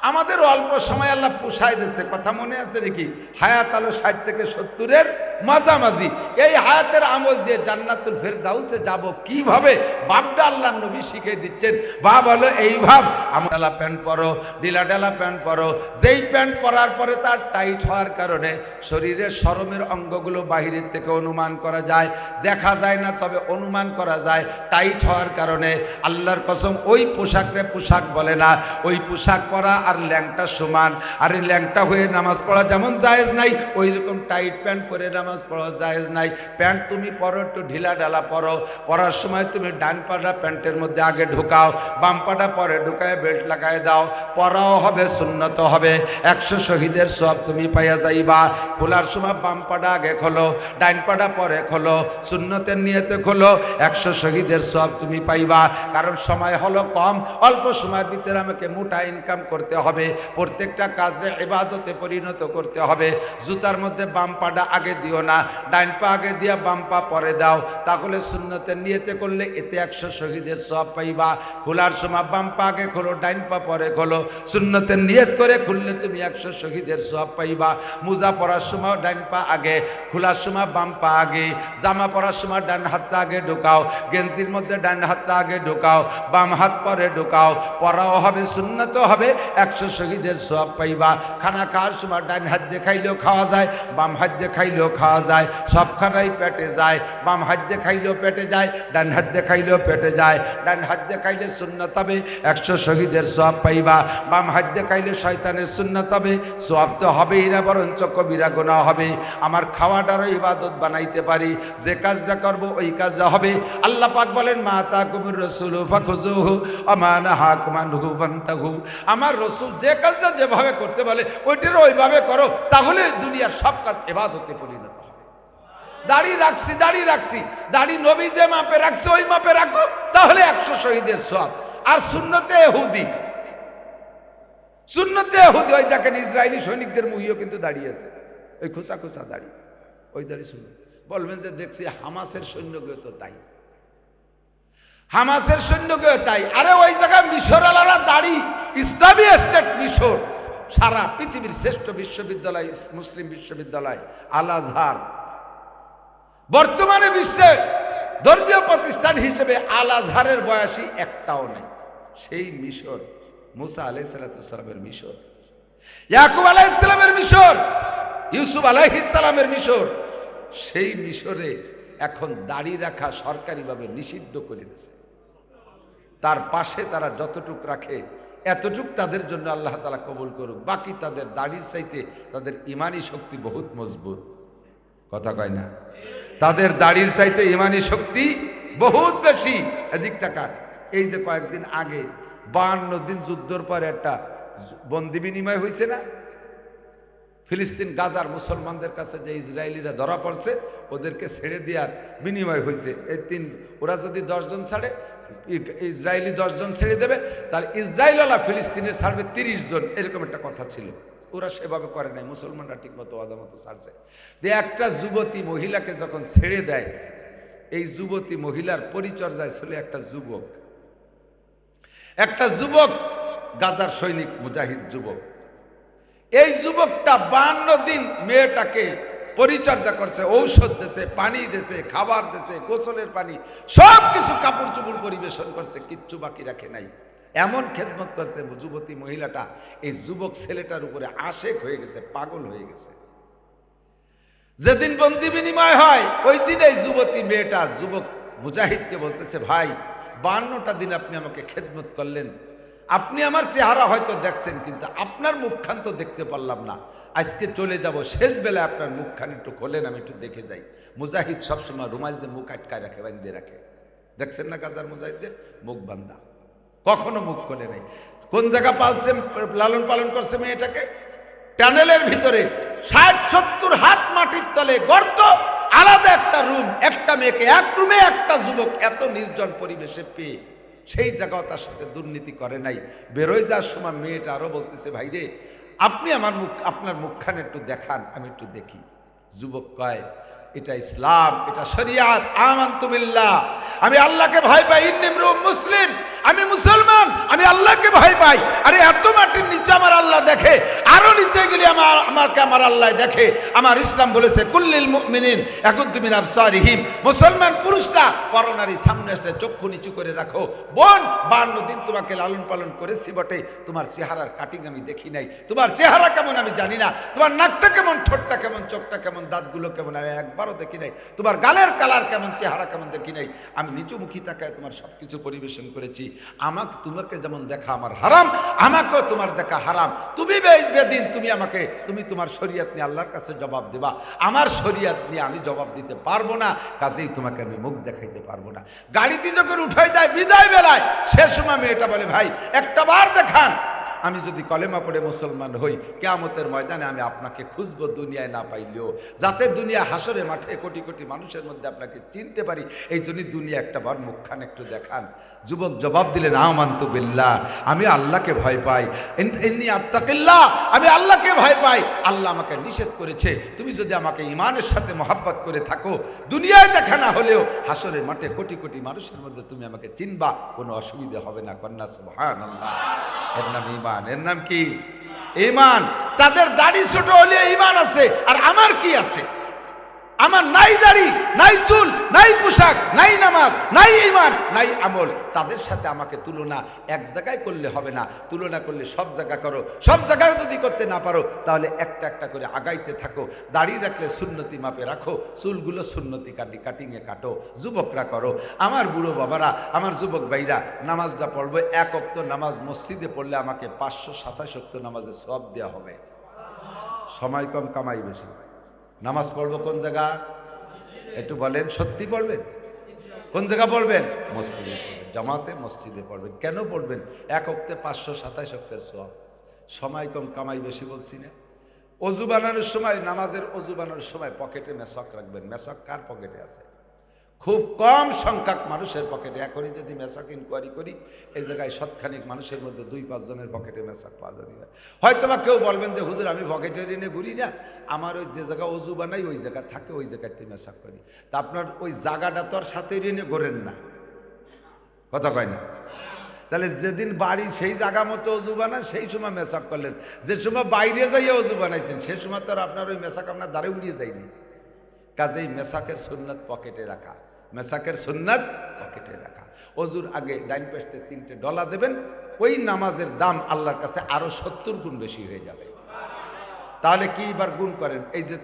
আমাদের অল্প সময় আল্লাহ পোষায় দিয়েছে, কথা মনে আছে নাকি? হায়াত আলো 60 থেকে 70-এর মাঝামাঝি। এই হায়াতের আমল দিয়ে জান্নাতুল ফেরদাউসে যাব কিভাবে? বাপটা আল্লাহর নবী শিখিয়ে দিচ্ছেন। বাপ হলো এই ভাব, আমলা প্যান্ট পরো, ঢিলাঢালা প্যান্ট পরো। যেই প্যান্ট পরার পরে তার টাইট হওয়ার কারণে শরীরের শরমের অঙ্গগুলো বাহিরের থেকে অনুমান করা যায়, দেখা যায় না তবে অনুমান করা যায়। টাইট হওয়ার কারণে আল্লাহর কসম ওই পোশাকরে পোশাক বলে না। ওই পোশাক পরা আর ল্যাংটা সমান। আর এই ল্যাংটা হয়ে নামাজ পড়া যেমন জায়েজ নাই, ওই রকম টাইট প্যান্ট পরে নামাজ পড়া জায়েজ নাই। প্যান্ট তুমি পরো একটু ঢিলা ঢালা পরো। পরার সময় তুমি ডান পাটা প্যান্টের মধ্যে আগে ঢুকাও, বাম পাটা পরে ঢুকায় বেল্ট লাগায় দাও। পরাও হবে, সুন্নত হবে। 100 শহীদের সওয়াব তুমি পাইয়া যাইবা। খোলার সময় বাম পাটা আগে খোলো, ডান পাটা পরে খোলো, সুন্নতের নিয়তে খোলো। 100 শহীদের সওয়াব তুমি পাইবা। কারণ সময় হলো কম, অল্প সময়ের ভিতরে আমাকে মোটা ইনকাম করতে হবে। প্রত্যেকটা কাজে ইবাদতে পরিণত করতে হবে। জুতার মধ্যে বাম পাটা আগে দিও না, ডান পা আগে দিয়া বাম পা পরে দাও। তাহলে সুন্নতের নিয়তে করলে এতে 100 শহীদের সওয়াব পাইবা। খোলার সময় বাম পা আগে খোলো, ডান পা পরে খোলো। সুন্নতের নিয়ত করে খুললে তুমি 100 শহীদের সওয়াব পাইবা। মোজা পরার সময় ডান পা আগে, খোলার সময় বাম পা আগে। জামা পরার সময় ডান হাতটা আগে ঢুকাও, গেঞ্জির মধ্যে ডান হাতটা আগে ঢুকাও, বাম হাত পরে ঢুকাও। পরাও হবে, সুন্নত হবে, 100 শহীদের সওয়াব পাইবা। খানা খাওয়ার সময় ডান হাত দিয়ে খাইলেও খাওয়া যায়, বাম হাত দিয়ে খাইলেও খাওয়া যায়। সব খানাই পেটে যায়। বাম হাত দিয়ে খাইলেও পেটে যায়, ডান হাত দিয়ে খাইলেও পেটে যায়। ডান হাত দিয়ে খাইলে সুন্নত হবে, 100 শহীদের সওয়াব পাইবা। বাম হাত দিয়ে খাইলে শয়তানের সুন্নত হবে, সওয়াব তো হবেই না, বরঞ্চ কবিরা গুনাহ হবে। আমার খাওয়াটারও ইবাদত বানাইতে পারি। যে কাজটা করব ওই কাজটা হবে। আল্লাহ পাক বলেন, মা তাকুমুর রাসূলু ফাখুযুহু ওয়া মা নাহাকুম আনহু ফান্তাহু। আমার রাসূল যে কাজটা যেভাবে করতে বলে ওইটারও ওইভাবে করো, তাহলে দুনিয়ার সব কাজ ইবাদতে পরিণত হবে। দাড়ি রাখছি, দাড়ি নবী যে মাপে রাখছে ওই মাপে রাখো, তাহলে 100 শহীদের সওয়াব। আর সুন্নতে ইহুদি, ওই দেখেন ইসরায়েলি সৈনিকদের মুহিও কিন্তু দাঁড়িয়ে আছে, ওই খোসা খোসা দাড়ি, ওই দাড়ি শুনুন। বলবেন যে দেখছি হামাসের সৈন্যকেও তো তাই, হামাসের সৈন্যকেও তাই। আরে ওই জায়গায় মিশর আলারা দাড়ি, ইসলামী স্টেট মিশর, সারা পৃথিবীর শ্রেষ্ঠ বিশ্ববিদ্যালয়, মুসলিম বিশ্ববিদ্যালয় আল আজহার। বর্তমানে বিশ্বে ধর্মীয় প্রতিষ্ঠান হিসেবে আল আজহারের বয়সী একটাও নাই। সেই মিশর মুসা আলাইহিস সালামের মিশর, ইয়াকুব আলাইহিস সালামের মিশর, ইউসুফ আলাইহিস সালামের মিশর। সেই মিশরে এখন দাড়ি রাখা সরকারিভাবে নিষিদ্ধ করে দিয়েছে। তার পাশে তারা যতটুক রাখে এতটুক তাদের জন্য আল্লাহ তাআলা কবুল করুক। বাকি তাদের দাড়ির চাইতে তাদের ইমানি শক্তি বহুত মজবুত, কথা কয় না? তাদের দাড়ির চাইতে ইমানি শক্তি বহুত বেশি। এদিক টাকার এই যে কয়েকদিন আগে 52 দিন যুদ্ধের পর একটা বন্দি বিনিময় হয়েছে না? ফিলিস্তিন গাজার মুসলমানদের কাছে যে ইসরায়েলিরা ধরা পড়ছে, ওদেরকে ছেড়ে দেওয়ার বিনিময় হয়েছে। ওরা যদি 10 জন ছাড়ে, ইসরায়েলি 10 জন ছেড়ে দেবে, তাহলে ইসরায়েলওয়ালা ফিলিস্তিনের ছাড়বে 30 জন, এরকম একটা কথা ছিল। ওরা সেভাবে করে নাই, মুসলমানরা ঠিক মতো আদামতো ছাড়ছে। যে একটা যুবতী মহিলাকে যখন ছেড়ে দেয়, এই যুবতী মহিলার পরিচর্যায় ছিল একটা যুবক, গাজার সৈনিক, মুজাহিদ যুবক। এই যুবকটা 52 দিন মেয়েটাকে পরিচর্যা করছে, ঔষধ দেশে, পানি দেশে, খাবার দেশে, গোসলের পানি, সব কিছু কাপড় চুপড় পরিবেশন করছে, কিচ্ছু বাকি রাখে নাই। এমন খেদমত করছে যুবতী মহিলাটা, এই যুবক ছেলেটার উপরে আশেক হয়ে গেছে, পাগল হয়ে গেছে। যেদিন বন্দি বিনিময় হয় ওই দিন এই যুবতী মেয়েটা যুবক মুজাহিদকে বলতেছে, ভাই 52টা দিন আপনি আমাকে খেদমত করলেন, আপনি আমার চেহারা হয়তো দেখছেন, কিন্তু আপনার মুখখান তো দেখতে পারলাম না। আজকে চলে যাব, শেষ বেলায় আপনার মুখখান একটু খোলেন, আমি একটু দেখে যাই। মুজাহিদ সবসময় রুমাল দিয়ে মুখ আটকায় রাখে, বান্ধে রাখে। দেখছেন না গাজার মুজাহিদদের মুখ বান্ধা, কখনো মুখ খোলে নাই। কোন জায়গা পালছে, লালন পালন করছে মেয়েটাকে? টানেলের ভিতরে 60-70 হাত মাটির তলে গর্ত, আলাদা একটা রুম, একটা মেয়েকে এক রুমে, একটা যুবক, এত নির্জন পরিবেশে পেয়ে সেই জায়গাও তার সাথে দুর্নীতি করে নাই। বেরোয় যাওয়ার সময় মেয়েটা আরো বলতেছে, ভাই রে আপনি আমার মুখ, আপনার মুখখানে একটু দেখান, আমি একটু দেখি। যুবক কয়, এটা ইসলাম, এটা শরিয়াত। আমানতু বিল্লাহ, আমি আল্লাহকে ভয় পাই। ইন্নী ইমরুউম মুসলিম, আমি মুসলমান, আমি আল্লাহকে ভয় পাই। আরে এত মাটির নিচে আমার আল্লাহ দেখে, আরো নিচে গেলে আমাকে আমার আল্লাহ দেখে। আমার ইসলাম বলেছে কুল্লিল মুমিনিন ইয়াগুদ্দু মিন আবসারিহিম, মুসলমান পুরুষরা পরনারী সামনে এসে চক্ষু নিচু করে রাখো। বোন, 52 দিন তোমাকে লালন পালন করেছি বটে, তোমার চেহারার কাটিং আমি দেখি নাই, তোমার চেহারা কেমন আমি জানি না, তোমার নাকটা কেমন, ঠোঁটটা কেমন, চোখটা কেমন, দাঁতগুলো কেমন আমি একবারও দেখি নাই, তোমার গালের কালার কেমন, চেহারা কেমন দেখি নাই। আমি নিচুমুখী তাকায় তোমার সব কিছু পরিবেশন করেছি। তোমাকে যেমন দেখা আমার হারাম, আমাকেও তোমার দেখা হারাম। তুমি বেদিন, তুমি তোমার শরীয়ত নিয়ে আল্লাহর কাছে জবাব দেবা, আমার শরীয়ত নিয়ে আমি জবাব দিতে পারবো না, কাজেই তোমাকে আমি মুখ দেখাইতে পারবো না। গাড়িতে যখন উঠাই দেয় বিদায় বেলায়, সে সময় মেয়েটা বলে ভাই একটা বার দেখান, আমি যদি কলেমা পড়ে মুসলমান হই, কিয়ামতের ময়দানে আমি আপনাকে খুঁজবো দুনিয়ায় না পাইলেও, যাতে দুনিয়া হাসরের মাঠে কোটি কোটি মানুষের মধ্যে আপনাকে চিনতে পারি। এই জন্যই দুনিয়া একটা বার মুখখান একটু দেখান। যুবক জবাব দিলেন আমানতু বিল্লাহ, আমি আল্লাহকে ভয় পাই। ইন্নী আত্তাকিল্লাহ, আমি আল্লাহকে ভয় পাই। আল্লাহ আমাকে নিষেধ করেছে, তুমি যদি আমাকে ইমানের সাথে মহাব্বত করে থাকো, দুনিয়ায় দেখা না হলেও হাসরের মাঠে কোটি কোটি মানুষের মধ্যে তুমি আমাকে চিনবা, কোনো অসুবিধা হবে না। কন্যা সুবহানাল্লাহ। এর নাম ঈমান। এর নাম কি? ঈমান। তাদের দাড়ি ছোট হলে ঈমান আছে, আর আমার কি আছে? আমার নাই দাড়ি, নাই চুল, নাই পোশাক, নাই নামাজ, নাই ঈমান, নাই আমল। তাদের সাথে আমাকে তুলনা এক জায়গায় করলে হবে না, তুলনা করলে সব জায়গা করো। সব জায়গায় যদি করতে না পারো, তাহলে একটা একটা করে আগাইতে থাকো। দাড়ি রাখলে সুন্নতি মাপে রাখো, চুলগুলো সুন্নতি কাটিংয়ে কাটো। যুবকরা করো, আমার বুড়ো বাবারা, আমার যুবক ভাইরা, নামাজটা পড়বো। 1 ওয়াক্ত নামাজ মসজিদে পড়লে আমাকে 527 ওয়াক্ত নামাজে সওয়াব দেওয়া হবে। সময় কম, কামাই বেশি। নামাজ পড়বো কোন জায়গা? একটু বলেন, সত্যি পড়বেন? কোন জায়গা পড়বেন? মসজিদে পড়বেন, জামাতে মসজিদে পড়বেন। কেন পড়বেন? 1 ওয়াক্তে 527 ওয়াক্তের সওয়াব। সময় কম, কামাই বেশি বলছি না? অজু বানানোর সময়, নামাজের অজু বানানোর সময় পকেটে মেসক রাখবেন। মেসক কার পকেটে আছে? খুব কম সংখ্যক মানুষের পকেটে। এখনই যদি মেসক ইনকোয়ারি করি, এই জায়গায় শতখানিক মানুষের মধ্যে 2-5 জনের পকেটে মেসক পাওয়া যাবে। হয়তো বা কেউ বলবেন যে হুজুর আমি পকেটে নিয়ে ঘুরি না, আমার ওই যে জায়গা অজু বানাই ওই জায়গা থাকে, ওই জায়গাতে মেসক করি। তা আপনার ওই জায়গাটা তো আর সাথে নিয়ে ঘোরেন না, কথা কয় না? তাহলে যেদিন বাড়ি সেই জায়গা মতো অজু বানান, সেই সময় মেসক করলেন। যে সময় বাইরে যাইয়া অজু বানাইছেন, সে সময় তো আর আপনার ওই মেসক আপনার দ্বারে উড়িয়ে যায়নি। কাজেই মেসাকের সুন্নাত পকেটে রাখা, মেসাকের সুন্নাত পকেটে রাখা। অজুর আগে ডাইন পাশে 3টে ডলা দেবেন, ওই নামাজের দাম আল্লাহর কাছে আরো 70 গুণ বেশি হয়ে যাবে। তাহলে কি এবার গুণ করেন? এই যে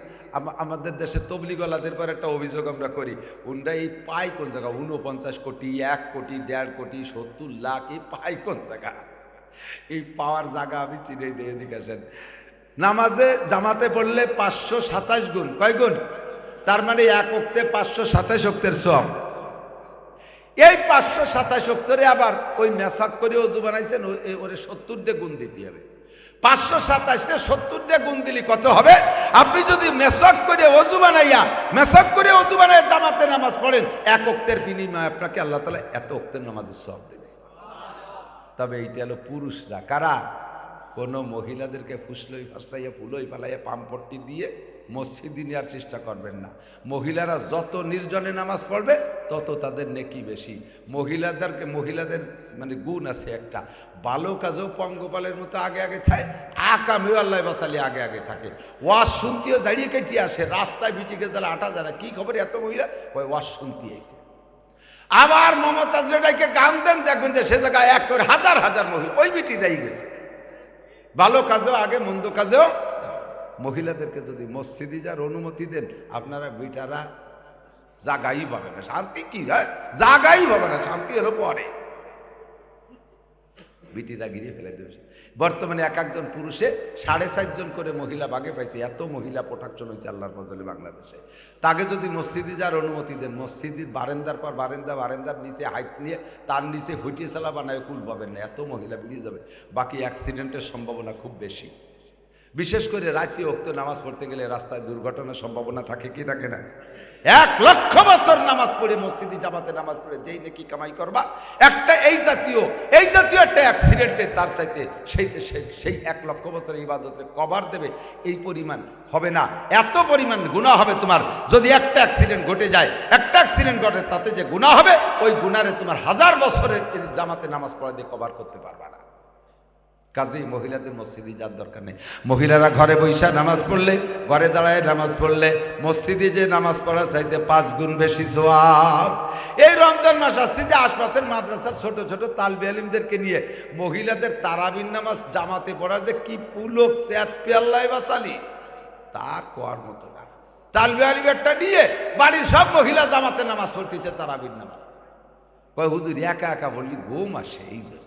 আমাদের দেশে তবলিগলাদের পর একটা অভিযোগ আমরা করি, উনরা এই পায় কোন জায়গা? 49 কোটি, 1 কোটি, 1.5 কোটি, 70 লাখ, এই পায় কোন জায়গা? এই পাওয়ার জায়গা আমি চিনে দিয়ে জিজ্ঞাসেন। নামাজে জামাতে পড়লে 527 গুণ। কয় গুণ? তার মানে 1 ওয়াক্তে 527 ওয়াক্তের সওয়াব। এই 527 ওয়াক্তরে আবার ওই মেসাক করে অজু বানাইছেন, ওরে 70 দিয়ে গুণ দিতে হবে। 527 70 দিয়ে গুণ দিলে কত হবে? আপনি যদি মেসাক করে অজু বানাইয়া জামাতে নামাজ পড়েন, 1 ওয়াক্তের বিনিময়ে আপনাকে আল্লাহ তাআলা এত ওয়াক্তের নামাজের সওয়াব দেবে। তবে এইটা হলো পুরুষরা। কারা? কোনো মহিলাদেরকে ফুলই ফালাইয়া পাম্পট্টি দিয়ে মসজিদে নেওয়ার চেষ্টা করবেন না। মহিলারা যত নির্জনে নামাজ পড়বে তত তাদের নেকি বেশি। মহিলাদের মানে গুণ আছে একটা, ভালো কাজেও পঙ্গপালের মতো আগে আগে থাকে, আকামেও আল্লাহ বাসালি আগে আগে থাকে। ওয়াজ শুনতেও জাড়িয়ে কেটিয়ে আসে, রাস্তায় বিটিকে জ্বালা 8,000, কি খবর এত মহিলা? ওই ওয়াজ শুনতে আইছে। আবার মমতাজ রেডাইকে গান দেন, দেখবেন যে সে জায়গায় 1 করে হাজার হাজার মহিলা ওই বিটিটাই গেছে। ভালো কাজেও আগে, মন্দ কাজেও। মহিলাদেরকে যদি মসজিদে যাওয়ার অনুমতি দেন, আপনারা বিটারা জাগাই পাবে না। শান্তি কি হয়? জাগাই পাবে না, শান্তি হলো পরে। বিটিরা গিরিয়ে ফেলে দেবে। বর্তমানে এক একজন পুরুষে 4.5 জন করে মহিলা বাগে পাইছে। এত মহিলা প্রোটেকশন হয়েছে আল্লাহর ফজলে বাংলাদেশে। তাকে যদি মসজিদে যাওয়ার অনুমতি দেন, মসজিদের বারান্দার পর বারান্দার নিচে হাইট নিয়ে তার নিচে হইটিয়ে চালা বানায় কুল পাবেন না, এত মহিলা বেরিয়ে যাবে। বাকি অ্যাক্সিডেন্টের সম্ভাবনা খুব বেশি। বিশেষ করে রাতে ওক্ত নামাজ পড়তে গেলে রাস্তায় দুর্ঘটনার সম্ভাবনা থাকে কি থাকে না? 1,00,000 বছর নামাজ পড়ে মসজিদে জামাতে নামাজ পড়ে যেই নাকি কামাই করবা, একটা এই জাতীয় একটা অ্যাক্সিডেন্টে তার চাইতে সেই 1,00,000 বছর ইবাদতে কভার দেবে এই পরিমাণ হবে না, এত পরিমাণ গুনাহ হবে তোমার। যদি একটা অ্যাক্সিডেন্ট ঘটে যায়, একটা অ্যাক্সিডেন্ট ঘটে, তাতে যে গুনাহ হবে ওই গুনারে তোমার 1000 বছরের জামাতে নামাজ পড়া দিয়ে কভার করতে পারবা না। কাজেই মহিলাদের মসজিদে যাওয়ার দরকার নেই। মহিলারা ঘরে বৈশা নামাজ পড়লে, ঘরে দাঁড়ায় নামাজ পড়লে মসজিদে যে নামাজ পড়ার চাইতে 5 গুণ বেশি সওয়াব। এই রমজান মাস আসছে যে আশপাশের মাদ্রাসার ছোট ছোট তালবে আলিমদেরকে নিয়ে মহিলাদের তারাবির নামাজ জামাতে পড়ার যে কি পুলক সেয়াত পেয়াল্লাই বাসালি, তা কোয়ার মতো না। তালবে আলিম একটা নিয়ে বাড়ির সব মহিলা জামাতে নামাজ পড়তেছে তারাবির নামাজ। কয় হুজুর একা একা বললি ঘুম আসে, এই যে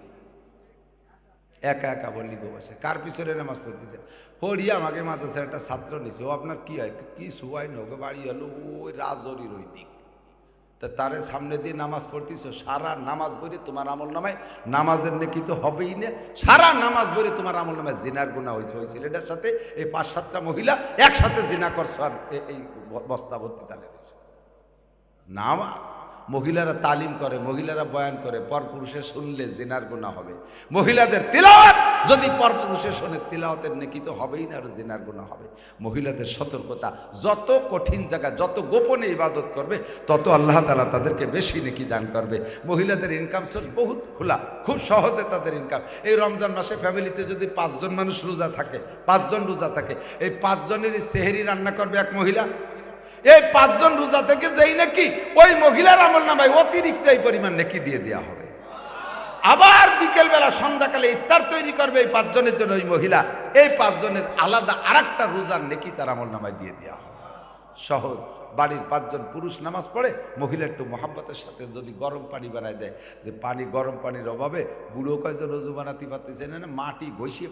একা একা বললি গো বসে কার পিছনে নামাজ পড়তেছে। পড়িয়া আমাকে মাদ্রাসার একটা ছাত্র নিছে, ও আপনার কি হয়, কি সুয়াই নৌকে বাড়ি হলো ওই রাজরির ওই দিক, তা তারে সামনে দিয়ে নামাজ পড়তেছ, সারা নামাজ বইরে তোমার আমল নামায় নামাজের নেকি তো হবেই না, সারা নামাজ বইরে তোমার আমল নামায় জিনার গুণা হয়েছে। ওই ছেলেটার সাথে এই 5-7টা মহিলা একসাথে জিনা করছে, আর এই বস্তা ভর্তি তালে রয়েছে। নামাজ মহিলারা তালিম করে, মহিলারা বয়ান করে, পরপুরুষে শুনলে জিনার গুনাহ হবে। মহিলাদের তিলাওয়াত যদি পরপুরুষে শোনে, তিলাওয়াতের নেকি তো হবেই না, আর জিনার গুনাহ হবে। মহিলাদের সতর্কতা, যত কঠিন জায়গা, যত গোপনে ইবাদত করবে, তত আল্লাহ তাআলা তাদেরকে বেশি নেকি দান করবে। মহিলাদের ইনকাম সোর্স বহুত খোলা, খুব সহজে তাদের ইনকাম। এই রমজান মাসে ফ্যামিলিতে যদি 5 জন মানুষ রোজা থাকে, 5 জন রোজা থাকে, এই 5 জনেরই সেহরি রান্না করবে এক মহিলা। এই 5 জন রোজা থেকে যেই নাকি ওই মহিলার আমল নামায় অতিরিক্ত এই পরিমাণ নেকি দিয়ে দেওয়া হবে। আবার বিকেলবেলা সন্ধ্যাকালে ইফতার তৈরি করবে এই 5 জনের জন্য ওই মহিলা, এই 5 জনের আলাদা আরেকটা রোজার নেকি তার আমল নামায় দিয়ে দেওয়া হবে। সহজ। বাড়ির 5 জন পুরুষ নামাজ পড়ে, মহিলা একটু মহাব্বতের সাথে যদি গরম পানি বানায় দেয়, যে পানি গরম পানির অভাবে বুড়ো কয়জন রোজু বানাতে পারতেছে না, মাটি ঘষিয়ে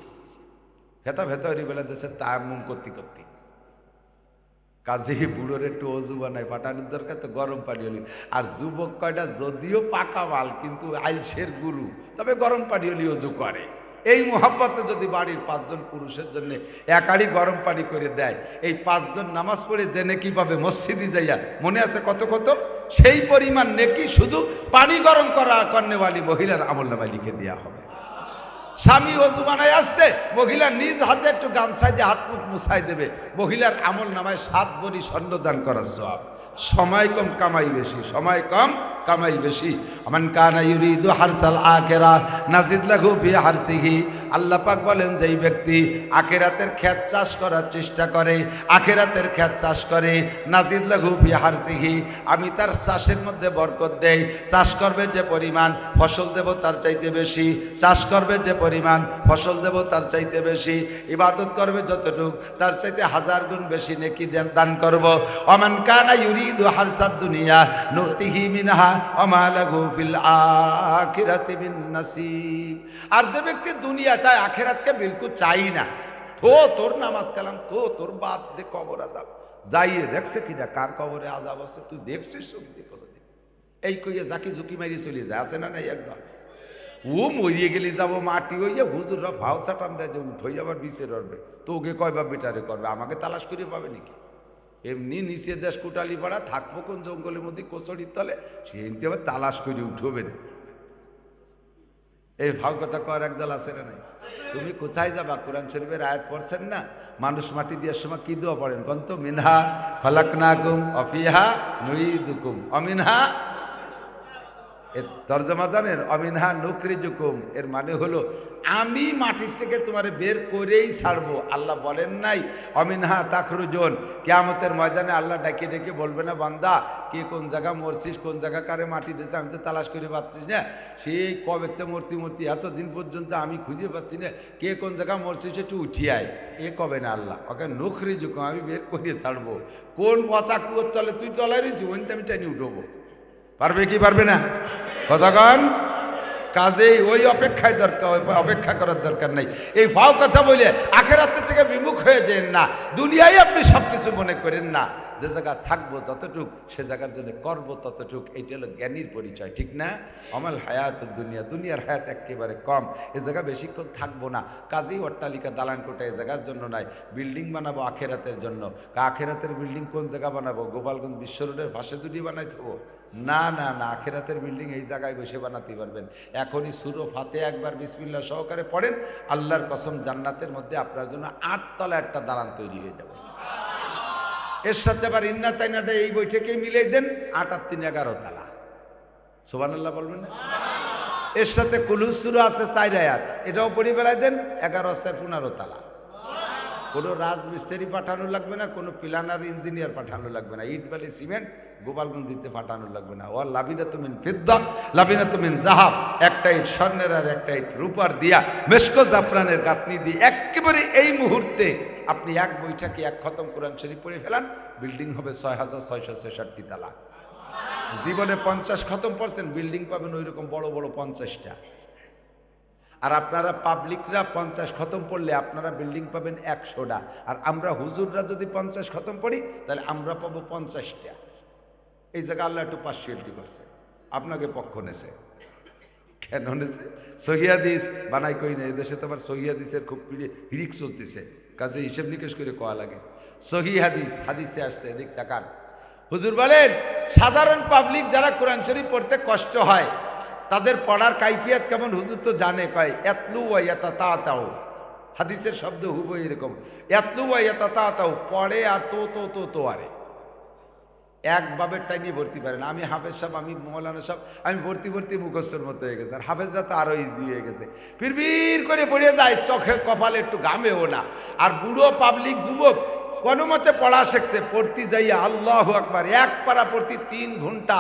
ভেতা ভেতরি বেলা দেশে তায়াম্মুম করতে করতে, কাজে বুড়োর একটু অজু বানায় পাঠানোর দরকার, তো গরম পানি হলি। আর যুবক কয়টা যদিও পাকা মাল কিন্তু আইলসের গুরু, তবে গরম পানি হলি অজু করে। এই মোহাব্বতে যদি বাড়ির 5 জন পুরুষের জন্য একাড়ি গরম পানি করে দেয়, এই 5 জন নামাজ পড়ে যে নেকি পাবে মসজিদে যাইয়া, মনে আছে কত কত, সেই পরিমাণ নেকি শুধু পানি গরম করা কর্নেওয়ালি মহিলার আমল নামায় লিখে দেওয়া হবে। স্বামী অজু বানায় আসছে, মহিলা নিজ হাতে একটু গামছায় দিয়ে হাত মুখ মুছাই দেবে, মহিলার আমল নামায় 7 ভরি স্বর্ণ দান করার সওয়াব। সময় কম কামাই বেশি, সময় কম কামাই বেশি। আমান কানা ইউরিদু হারসাল আখিরা নাজিদ লাহু ফি হারসিহি। আল্লাহ পাক বলেন, যেই ব্যক্তি আখিরাতের ক্ষেত চাষ করার চেষ্টা করে, আখিরাতের ক্ষেত চাষ করে, নাজিদ লাহু ফি হারসিহি, আমি তার চাষের মধ্যে বরকত দেই। চাষ করবে যে পরিমাণ ফসল দেব তার চাইতে বেশি, চাষ করবে যে পরিমাণ ফসল দেব তার চাইতে বেশি, ইবাদত করবে যতটুক তার চাইতে 1000 গুণ বেশি নেকি দান করব। আমান কানা ইউরিদু হারসাদ দুনিয়া নুতিহি মিনহা ওয়া মা লাহু ফিল আখিরাতি মিন নাসিব। আর যে ব্যক্তি দুনিয়া চায়, আখিরাতকে বিলকুল চাই না, তো তোর নামাজ কালাম, তো তোর বাদ দে কবর আযাব, যাইয়ে দেখছে কিনা কার কবরে আযাব আছে, তুই দেখছিস সত্যি কোনোদিন? এই কইয়া জাকি ঝুঁকি মারি চলে যায়, আছে না নাই? একদম ও মরিয়ে গেলে যাবো মাটি হইয়া, হুজুররা ভাও সাটান দেয় যে উঠই আবার বিচে রবে, তো ওকে কয়বার বেটারে করবে, আমাকে তালাশ করে পাবে নাকি? এমনি নিচে দেশ কুটালি পাড়া থাকবো কোন জঙ্গলের মধ্যে কোচড়ির তলে, সেমনি আবার তালাশ করে উঠবে না। এই ভাও কথা কর একদল আছে না নাই? তুমি কোথায় যাবা? কোরআন শরীফের আয়াত পড়ছেন না, মানুষ মাটি দেওয়ার সময় কি দোয়া পড়েন কোন তো? মিনহা খালাকনাকুম ওয়া ফিহা নুঈদুকুম ওয়া মিনহা, এর তর্জমা জানেন? অমিনহা নুখরিজুকুম, এর মানে হলো আমি মাটির থেকে তোমারে বের করেই ছাড়বো। আল্লাহ বলেন নাই অমিনহা তাখরুজুন? কিয়ামতের ময়দানে আল্লাহ ডেকে ডেকে বলবে না, বান্দা কে কোন জায়গা মরছিস, কোন জায়গা কারে মাটি দিয়েছে, আমি তো তালাশ করে পাচ্ছিস না, সেই কবেতে মূর্তি এতদিন পর্যন্ত আমি খুঁজে পাচ্ছি না, কে কোন জায়গা মরছিস একটু উঠিয়ে আয়, এ কবে না আল্লাহ। ওকে নুখরিজুকুম, আমি বের করে ছাড়বো। কোন বসা কুয়োর তলে তুই তলায় রয়েছি, ওইতে আমি টেনে উঠবো। পারবে কি পারবে না? কতক্ষণ? কাজেই ওই অপেক্ষায় দরকার, অপেক্ষা করার দরকার নাই। এই ভাও কথা বলে আখিরাতের থেকে বিমুখ হয়ে যেন না, দুনিয়ায় আপনি সব কিছু মনে করেন না। যে জায়গা থাকবো যতটুক সে জায়গার জন্য করব ততটুক, এইটা হলো জ্ঞানীর পরিচয়, ঠিক না? আমাল হায়াত দুনিয়া, দুনিয়ার হায়াত একেবারে কম, এ জায়গা বেশিক্ষণ থাকবো না, কাজেই অট্টালিকা দালান কোটা এ জায়গার জন্য নাই, বিল্ডিং বানাবো আখেরাতের জন্য। আখেরাতের বিল্ডিং কোন জায়গা বানাবো? গোপালগঞ্জ বিশ্ব রোডের পাশে দুটি বানাইতে হবো? না না না, আখেরাতের বিল্ডিং এই জায়গায় বসে বানাতে পারবেন। এখনই সূরা ফাতিহা একবার বিসমিল্লাহ সহকারে পড়েন, আল্লাহর কসম জান্নাতের মধ্যে আপনার জন্য 8 তলা একটা দালান তৈরি হয়ে যাবে। এর সাথে আবার ইন্না তাইনাটা এই বৈঠকেই মিলিয়ে দেন, 8 আর 3 11 তালা। সুবহানাল্লাহ বলবেন না? এর সাথে কুলুস সূরা আছে 4 আয়াত, এটাও পড়ে বেড়াই দেন, 11 আর 15 তালা। কোনো রাজমিস্ত্রি পাঠানো লাগবে না, কোনো প্ল্যানার ইঞ্জিনিয়ার পাঠানো লাগবে না, ইট বালি সিমেন্ট গোপালগঞ্জিতে পাঠানো লাগবে না। ও লাবিনা তুমিন ফিদ্দা লাবিনা তুমিন জাহাব, একটা ইট স্বর্ণের আর একটা ইট রূপার দিয়া মেশকো জাফরানের গাঁথনি দিয়ে একেবারে এই মুহূর্তে আপনি এক বৈঠকে এক খতম কোরআন শরীফ পড়ে ফেলান, বিল্ডিং হবে 6666 তালা। জীবনে 50 খতম পড়ছেন, বিল্ডিং পাবেন ওই রকম বড় বড় 50টা। আর আপনারা পাবলিকরা 50 খতম পড়লে আপনারা বিল্ডিং পাবেন 100টা, আর আমরা হুজুররা যদি 50 খতম পড়ি তাহলে আমরা পাবো 50টা। এই জায়গা আল্লাহ একটু পার্সিয়ালিটি করছে, আপনাকে পক্ষ নেছে। কেন নেছে? সহিহাদিস বানাই কই না, এদেশে তো আবার সহিহাদিসের খুব হিড়িক চলতেছে, কাজে হিসেব নিকেশ করে কোয়া লাগে। সহিহাদিস, হাদিসে আসছে, এদিক তাকান। হুজুর বলেন সাধারণ পাবলিক যারা কোরআন শরীফ পড়তে কষ্ট হয় তাদের পড়ার কাইফিয়াত কেমন হুজুর তো জানে, কয় এতলু ওয়া ইয়াতাতাতাউ, হাদিসের শব্দ হুবহু এরকম, এতলু ওয়া ইয়াতাতাতাউ, পড়ে আর তো আরে একভাবে টাইনি ভর্তি পারে না। আমি হাফেজ সাহেব, আমি মৌলানা সাহেব, আমি ভর্তি মুখস্থর মতো হয়ে গেছে, আর হাফেজরা তো আরো ইজি হয়ে গেছে, ফিরবির করে পড়ে যায়, চোখে কপালে একটু ঘামেও না। আর বুড়ো পাবলিক যুবক কোনো মতে পড়া শিখছে, পড়তে যাইয়া আল্লাহু আকবার এক পারা পড়তে 3 ঘন্টা,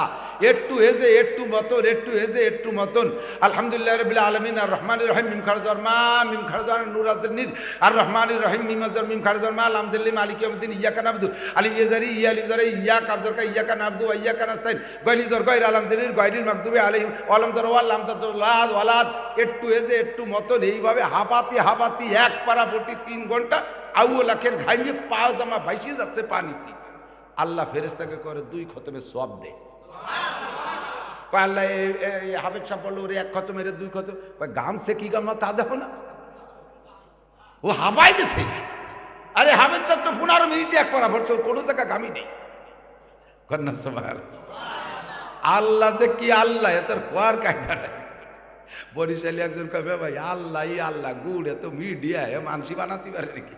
একটু হেজে একটু মতন, একটু হেজে একটু মতন। আলহামদুলিল্লাহ রাব্বিল আলামিন আর রহমানির রহিম মিম খারজার মা মিম খারজার নূর আজর নির আর রহমানির রহিম মিম আজর মিম খারজার মা লাম জাল্লি মালিক ইয়াউমিদ্দিন ইয়্যাকা নাবুদু আলিফ ইয়াজারি ইয়া আলিফ জারি ইয়া কাবজার কা ইয়্যাকা নাবুদু ওয়া ইয়্যাকা নাস্তাইন গায়রি জর গায়র আলাম জারির গায়রিল মাগদুবি আলাইহিম ওয়া লাম জর ওয়া লাম তাদুল্লাহ ওয়ালাদ, একটু হেজে একটু মতন, এইভাবে হাবাতি এক পারা পড়তে 3 ঘন্টা। আউয়াল আখের ঘাইয়ে পা জামা ভাইসে যাচ্ছে পানিতে। আল্লাহ ফেরেশতাকে করে 2 খতমে সওয়াব দেয়। কয় আল্লাহ এই হাফেজ সাহেব বলল ওরে 1 খতমের 2 খতম, কয় গামছে কি গামা তা দেখো না, ও হাবাই গেছে। আরে হাফেজ সাহেব তো 15 মিনিটে 1 পারা পড়ছে, ওর কোনো জায়গা গামি নেই। কন্যা সুবহানাল্লাহ, আল্লাহ যে কি আল্লাহ, এত কোয়ার কায়দা নাই। বরিশালী একজন কবে ভাই আল্লাহ গুড় এত মিডিয়া এ মানসি বানাতে পারে নাকি?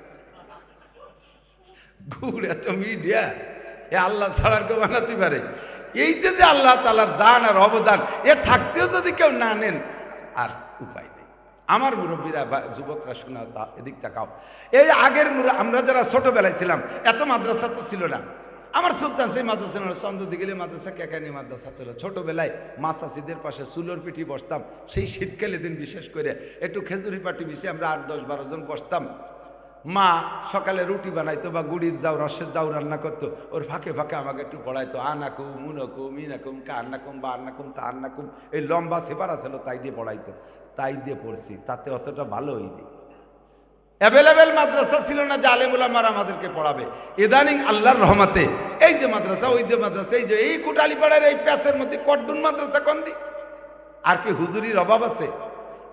গুড় এত মিডিয়া এ আল্লাহ ছাড়ার কেউ বানাতে পারে? এইটা যে আল্লাহ তাআলার দান আর অবদান, এ থাকতেও যদি কেউ না নেন আর উপায় নেই। আমার মুরব্বীরা যুবকরা শোনা, এদিক তাকাও। এই আগের আমরা যারা ছোটবেলায় ছিলাম, এত মাদ্রাসা তো ছিল না। আমার সুলতান সেই মাদ্রাসা চন্দ্রদি গেলে মাদ্রাসা, কেকানি মাদ্রাসা ছিল। ছোটবেলায় মাসাসিদের পাশে চুলোর পিঠি বসতাম, সেই শীতকালে দিন বিশেষ করে একটু খেজুরি পাটি মিশে আমরা 8-10-12 জন বসতাম। মা সকালে রুটি বানাইতো বা গুড়ির যাও রসের যাও রান্না করতো, ওর ফাঁকে ফাঁকে আমাকে একটু পড়াইতো, আনাকুম মুনকুম ইনাকুম কান্নাকুম বা আন্নাকুম তা আন্নাকুম, এই লম্বা সেপারা ছিল তাই দিয়ে পড়াইতো, তাই দিয়ে পড়ছি। তাতে অতটা ভালো হয়নি। অ্যাভেলেবেল মাদ্রাসা ছিল না যে আলেম ওলামারা আমাদেরকে পড়াবে। ইদানিং আল্লাহর রহমতে এই যে মাদ্রাসা, ওই যে মাদ্রাসা, এই যে এই কোটালীপাড়ার এই প্যাসের মধ্যে কটডুন মাদ্রাসা কোন দি? আর কি হুজুরির অভাব আছে?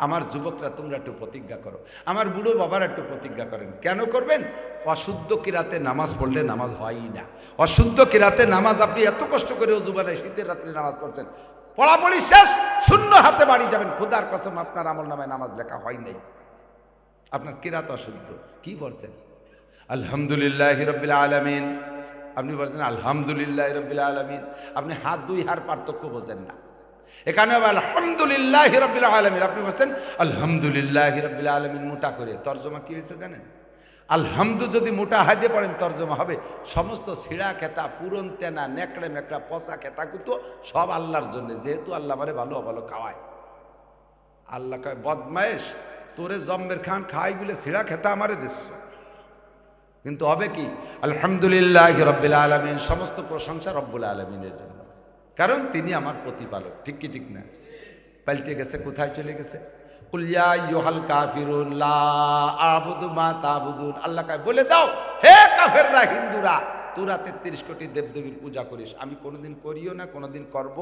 আমার যুবকরা তোমরা একটু প্রতিজ্ঞা করো, আমার বুড়ো বাবার একটু প্রতিজ্ঞা করেন। কেন করবেন? অশুদ্ধ কিরাতে নামাজ পড়লে নামাজ হয়ই না। অশুদ্ধ কিরাতে নামাজ আপনি এত কষ্ট করে ওযু বানায় শীতের রাত্রে নামাজ পড়ছেন, পড়াপড়ি শেষ, শূন্য হাতে বাড়ি যাবেন, খোদার কসম আপনার আমলনামায় নামাজ লেখা হয় নাই, আপনার কিরাত অশুদ্ধ। কি বলছেন? আলহামদুলিল্লাহি রাব্বিল আলামিন, আপনি বলছেন আলহামদুলিল্লাহি রাব্বিল আলামিন, আপনি হাত 2 হার পার্থক্য বোঝেন না। এখানে আলহামদুলিল্লাহি রাব্বিল আলামিন, আপনি বলছেন আলহামদুলিল্লাহি রাব্বিল আলামিন মোটা করে। তর্জমা কি হয়েছে জানেন? আলহামদু যদি মোটা হাতে পড়েন তর্জমা হবে সমস্ত ছিঁড়া খেতা, পুরন তেনা, নেকড়ে মেকড়া, পচা খেতা কুতো সব আল্লাহর জন্য, যেহেতু আল্লাহ আমারে ভালো ভালো খাওয়ায়। আল্লাহ কয় বদমায়েশ, তোরে জম্মের খান খাই বলে ছিঁড়া খেতা আমারে দিস, কিন্তু হবে কি? আলহামদুলিল্লাহি রাব্বিল আলামিন, সমস্ত প্রশংসা রব্বুল আলামিনের জন্য, কারণ তিনি আমার প্রতিপালক। ঠিক কি ঠিক না? পাল্টে গেছে, কোথায় চলে গেছে? কুল ইয়া আইয়ুহাল কাফিরুন লা আ'বুদু মা তা'বুদুন, আল্লাহ কয় বলে দাও হে কাফেররা, হিন্দুরা, তোরা 33 কোটি দেবদেবীর পূজা করিস, আমি কোনোদিন করিও না, কোনোদিন করব।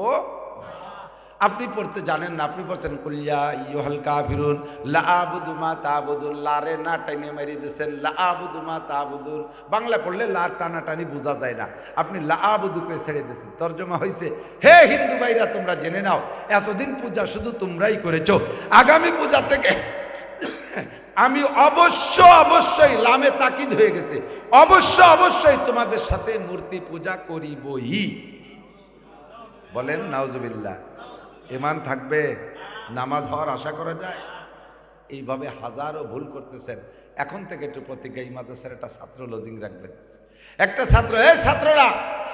আপনি পড়তে জানেন না, আপনি পড়ছেন কুলিয়া ইয়ুহাল কাফিরুন লা আবুদু মা তাবুদুন, লারে না টাইনে মারি দিয়েছেন লা আবুদু মা তাবুদুন। বাংলা পড়লে লা টানাটানি বোঝা যায় না, আপনি লা আবুদুকে ছেড়ে দিয়েছেন। তর্জমা হয়েছে, হে হিন্দু ভাইরা তোমরা জেনে নাও, এতদিন পূজা শুধু তোমরাই করেছো, আগামী পূজা থেকে আমি অবশ্যই লামে তাকিদ হয়ে গেছে, অবশ্যই তোমাদের সাথে মূর্তি পূজা করিবই। বলেন নাউজুবিল্লাহ। ঈমান থাকবে, নামাজ হওয়ার আশা করা যায়? এইভাবে হাজারো ভুল করতেছেন। এখন থেকে একটু প্রতিজ্ঞা, এই মাদ্রাসার একটা ছাত্র লজিং রাখবেন। একটা ছাত্র, এই ছাত্ররা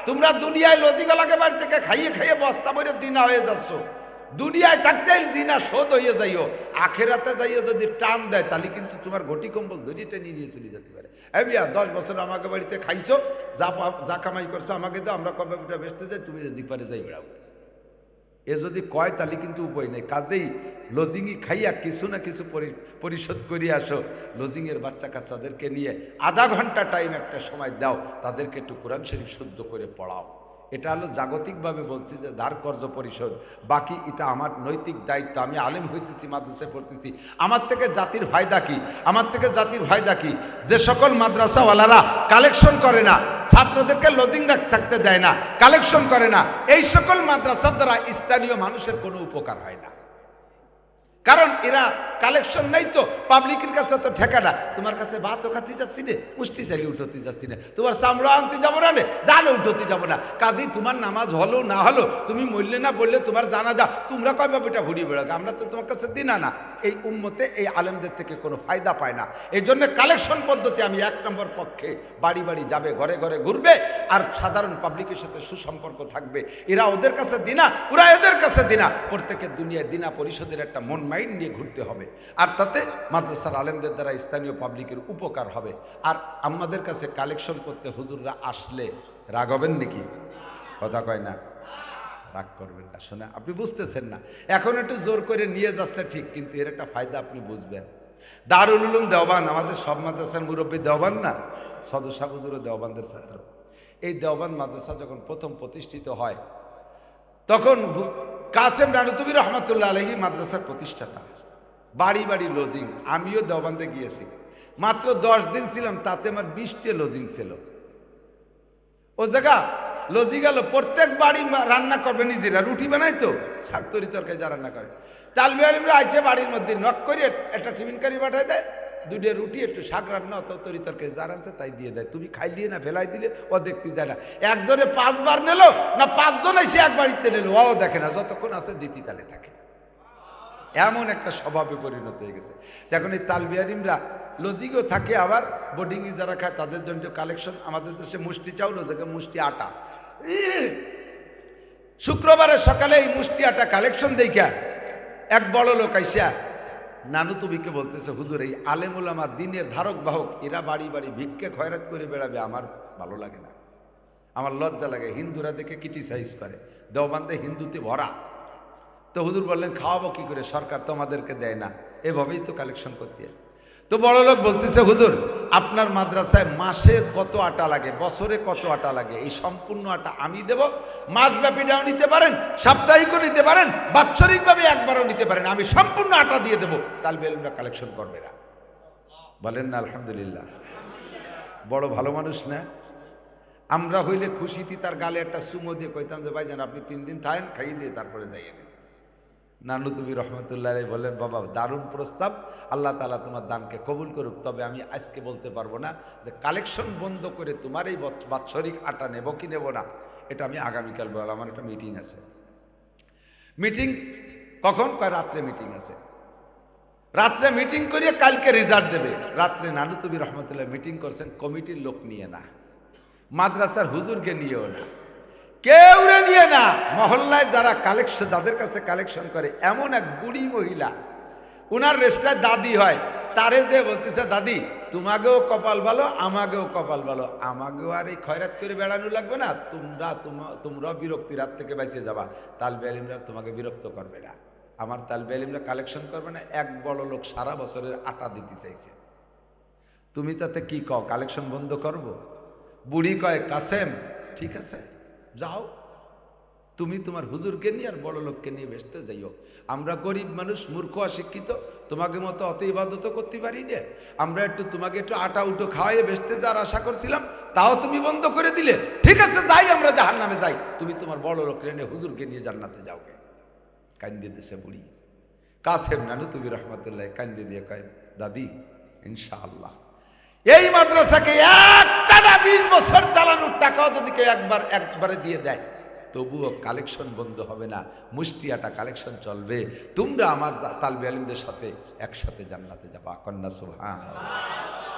তোমরা দুনিয়ায় লজিগলাকে বাড়ি থেকে খাইয়ে খাইয়ে বস্তা ভরে দিনা হয়ে যাচ্ছ, দুনিয়ায় থাকতেই দিনা শোধ হয়ে যাইও, আখেরাতে যাইও যদি টান দেয় তাহলে কিন্তু তোমার ঘটি কম্বল ধরিটা নিয়ে চলে যেতে পারে। বিয়া 10 বছর আমাকে বাড়িতে খাইছো, যা কামাই করছো আমাকে দাও, আমরা কম্পিউটার বেচতে যাই, তুমি যদি পারে যাই বেড়াও। এ যদি কয় তাহলে কিন্তু উপায় নেই। কাজেই লজিংই খাইয়া কিছু না কিছু পরিশোধ করিয়ে আসো। লজিংয়ের বাচ্চা কাচ্চাদেরকে নিয়ে আধা ঘন্টা টাইম একটা সময় দাও, তাদেরকে একটু কোরআন শরীফ শুদ্ধ করে পড়াও। এটা হলো জাগতিকভাবে বলছি যে ধার কর্জ পরিশোধ। বাকি এটা আমার নৈতিক দায়িত্ব। আমি আলেম হইতেছি, মাদ্রাসায় পড়তেছি, আমার থেকে জাতির ফায়দা কি? আমার থেকে জাতির ফায়দা কি? যে সকল মাদ্রাসাওয়ালারা কালেকশন করে না, ছাত্রদেরকে লজিং থাকতে দেয় না, কালেকশন করে না, এই সকল মাদ্রাসার দ্বারা স্থানীয় মানুষের কোনো উপকার হয় না। কারণ এরা কালেকশন নাই তো, পাবলিকের কাছে তো ঠেকানা। তোমার কাছে ভাতও খাতে যাচ্ছি না, পুষ্টি চাইলে উঠতে যাচ্ছি না, তোমার চামড়া আনতে যাবো না, ডালে উঠতে যাবো না। কাজেই তোমার নামাজ হলো না হলো, তুমি মরলে না বললে তোমার জানা যা, তোমরা কয় বাবুটা ঘুরিয়ে বেড়াবে, আমরা তো তোমার কাছে দিনা না। এই উম্মতে এই আলেমদের থেকে কোনো ফায়দা পায় না। এই জন্য কালেকশন পদ্ধতি আমি 1 নম্বর পক্ষে। বাড়ি বাড়ি যাবে, ঘরে ঘরে ঘুরবে, আর সাধারণ পাবলিকের সাথে সুসম্পর্ক থাকবে। এরা ওদের কাছে দিনা, ওরা এদের কাছে দিনা, প্রত্যেকের দুনিয়ায় দিনা পরিষদের একটা মন মাইন্ড নিয়ে ঘুরতে হবে। আর তাতে মাদ্রাসার আলেমদের দ্বারা স্থানীয় পাবলিকের উপকার হবে। আর আমাদের কাছে কালেকশন করতে হুজুররা আসলে রাগ হবেন নাকি? কথা কয় না, রাগ করবেন না। শোনা, আপনি বুঝতেছেন না, এখন একটু জোর করে নিয়ে যাচ্ছে ঠিক, কিন্তু এর একটা ফায়দা আপনি বুঝবেন। দারুল উলুম দেওবান, আমাদের সব মাদ্রাসার মুরব্বী দেওবান না, সদস্য হুজুরও দেওবানদের ছাত্র। এই দেওবান মাদ্রাসা যখন প্রথম প্রতিষ্ঠিত হয়, তখন কাসেম নানুতুবি রহমতুল্লাহ আলাইহি মাদ্রাসার প্রতিষ্ঠাতা। বাড়ি বাড়ি লজিং, আমিও দেওবান্দে গিয়েছি, মাত্র 10 দিন ছিলাম, তাতে আমার 20টা লজিং ছিল। ও জায়গা লজিং গেল, প্রত্যেক বাড়ি রান্না করবে নিজেরা, রুটি বানাই তো, শাক তরি তরকারি যা রান্না করে, তালবে আলিমরা আইছে বাড়ির মধ্যে নক করে একটা টিফিন কারি পাঠায় দেয়, 2টা রুটি একটু শাক রান্না, অত তরি তরকারি যা রানছে তাই দিয়ে দেয়। তুমি খাইলিয়ে না ফেলাই দিলে ও দেখতে যায় না, একজনে 5 বার নিল না 5 জন এসে এক বাড়িতে নিল, ও দেখে না, যতক্ষণ আছে দিতি তালে থাকে। এমন একটা স্বভাবে পরিণত হয়ে গেছে। এখন এই তালবিয়ারিমরা লজিকও থাকে, আবার বোর্ডিংয়ে যারা খায় তাদের জন্য কালেকশন। আমাদের দেশে মুষ্টি চাউল, জায়গায় মুষ্টি আটা। শুক্রবারের সকালে এই মুষ্টি আটা কালেকশন দেখা এক বড় লোক আইসা নানুতুবিকে বলতেছে, হুজুর এই আলেমুল আমার দিনের ধারক বাহক, এরা বাড়ি বাড়ি ভিক্ষে খয়রাত করে বেড়াবে, আমার ভালো লাগে না, আমার লজ্জা লাগে। হিন্দুরা দেখে ক্রিটিসাইজ করে, দেওবান্দে হিন্দুতে ভরা। তো হুজুর বললেন, খাওয়াবো কি করে, সরকার তো আমাদেরকে দেয় না, এভাবেই তো কালেকশন করতে হয়। তো বড় লোক বলতেছে, হুজুর আপনার মাদ্রাসায় মাসে কত আটা লাগে, বছরে কত আটা লাগে, এই সম্পূর্ণ আটা আমি দেব, মাসব্যাপীটাও নিতে পারেন, সাপ্তাহিকও নিতে পারেন, বাৎসরিকভাবে একবারও নিতে পারেন, আমি সম্পূর্ণ আটা দিয়ে দেবো। তালবে আলিমরা কালেকশন করবে না। বলেন না আলহামদুলিল্লাহ? বড় ভালো মানুষ না? আমরা হইলে খুশিতে তার গালে একটা চুমো দিয়ে কইতাম যে ভাইজান আপনি 3 দিন থাকেন, খাইয়ে দিয়ে তারপরে যাইয়ে নেন। নানুতুবি রহমতুল্লাহ বললেন, বাবা দারুণ প্রস্তাব, আল্লাহ তাআলা তোমার দানকে কবুল করুক, তবে আমি আজকে বলতে পারবো না যে কালেকশন বন্ধ করে তোমার এই বাৎসরিক আটা নেব কি নেব না, এটা আমি আগামীকাল বললাম, আমার একটা মিটিং আছে। মিটিং কখন? কয় রাত্রে মিটিং আছে, রাত্রে মিটিং করিয়ে কালকে রেজাল্ট দেবে। রাত্রে নানুতুবি রহমতুল্লাহ মিটিং করছেন, কমিটির লোক নিয়ে না, মাদ্রাসার হুজুরকে নিয়েও না, কেউ নিয়ে না, মহল্লায় যারা কালেকশন, যাদের কাছে কালেকশন করে, এমন এক বুড়ি মহিলা, উনার রেস্টায় দাদি হয়, তারে যে বলতেছে, দাদি তোমাকেও কপাল ভালো, আমাকেও কপাল ভালো, আমাকেও আর এই খয়রাত করে বেড়ানো লাগবে না, তোমরা বিরক্তি রাত থেকে বাঁচিয়ে যাবা, তালবে আলিমরা তোমাকে বিরক্ত করবে না, আমার তালবে আলিমরা কালেকশন করবে না। এক বড় লোক সারা বছরের আটা দিতে চাইছে, তুমি তাতে কি কও, কালেকশন বন্ধ করবো? বুড়ি কয় কাসেম ঠিক আছে যাও, তুমি তোমার হুজুরকে নিয়ে আর বড় লোককে নিয়ে বেসতে যাইও। আমরা গরিব মানুষ, মূর্খ অশিক্ষিত, তোমাকে মতো অত ইবাদত করতে পারি না। আমরা তোমাকে একটু আটা উটো খাওয়াইয়ে বেসতে যাওয়ার আশা করছিলাম, তাও তুমি বন্ধ করে দিলে। ঠিক আছে যাই, আমরা জাহান্নামে যাই, তুমি তোমার বড় লোককে নিয়ে হুজুরকে নিয়ে জান্নাতে যাওগে। কান্দে দিছে বুড়ি। কাসেম নানুতুবি রহমতুল্লাহ কান্দে দিয়ে কয় দাদি ইনশাআল্লাহ এই মাদ্রাসাকে একটানা 20 বছর চালানোর টাকাও যদি কেউ একবারে দিয়ে দেয়, তবুও কালেকশন বন্ধ হবে না, মুষ্টিয়াটা কালেকশন চলবে। তোমরা আমার তালবে আলিমদের সাথে একসাথে জান্নাতে যাবা। কন্যা সুবহানাল্লাহ।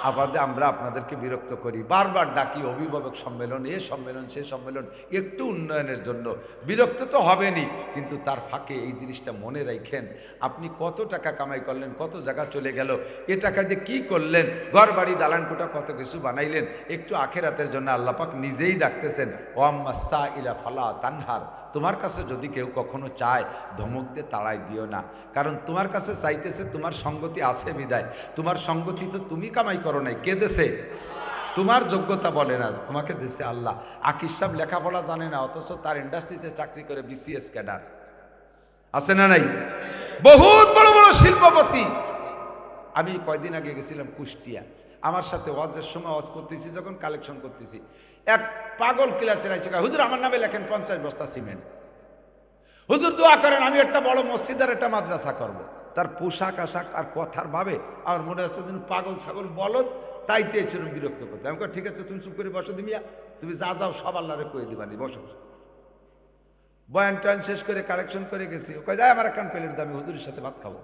আবাদে আমরা আপনাদেরকে বিরক্ত করি, বারবার ডাকি অভিভাবক সম্মেলন, এ সম্মেলন সে সম্মেলন, একটু উন্নয়নের জন্য। বিরক্ত তো হবেনই, কিন্তু তার ফাঁকে এই জিনিসটা মনে রাখেন, আপনি কত টাকা কামাই করলেন, কত জায়গা চলে গেল, এ টাকা দিয়ে কী করলেন, ঘর বাড়ি দালানকোটা কত কিছু বানাইলেন। একটু আখেরাতের জন্য আল্লাহ পাক নিজেই ডাকতেছেন, ওয়াম্মা সাইলা ফালা তানহার, তোমার কাছে যদি কেউ কখনো চায় ধমক দিয়ে তাড়াই দিও না। কারণ তোমার কাছে চাইতেছে, তোমার সঙ্গতি আছে বিদায়। তোমার সঙ্গতি তো তুমি কামাই করো নাই, কে দেশে? তোমার যোগ্যতা বলে না, তোমাকে দেশে আল্লাহ। আকিস সাহেব লেখাপড়া জানে না, অথচ তার ইন্ডাস্ট্রিতে চাকরি করে বিসিএস ক্যাডার আছে না নাই? বহুত বড় বড় শিল্পপতি। আমি কয়দিন আগে গেছিলাম কুষ্টিয়া, আমার সাথে ওয়াজের সময় ওয়াজ করতেছি, যখন কালেকশন করতেছি, এক পাগল ক্লাসের আইসে, হুজুর আমার নামে লেখেন 50 বস্তা সিমেন্ট, হুজুর দোয়া করেন আমি একটা বড় মসজিদ আর একটা মাদ্রাসা করব। তার পোশাক আশাক আর কথার ভাবে আমার মনে হচ্ছে যেন পাগল ছাগল বলদ, তাইতে এসেছিলাম বিরক্ত করতে। আমি ঠিক আছে তুমি চুপ করে বসো দিমিয়া, তুমি যা যাও সব আল্লাহরে কয়ে দিবানি, বসো। বয়ান টয়ান শেষ করে কালেকশন করে গেছি, ও কয় যায় আমার একটা প্লেট দামি হুজুরের সাথে ভাত খাবো।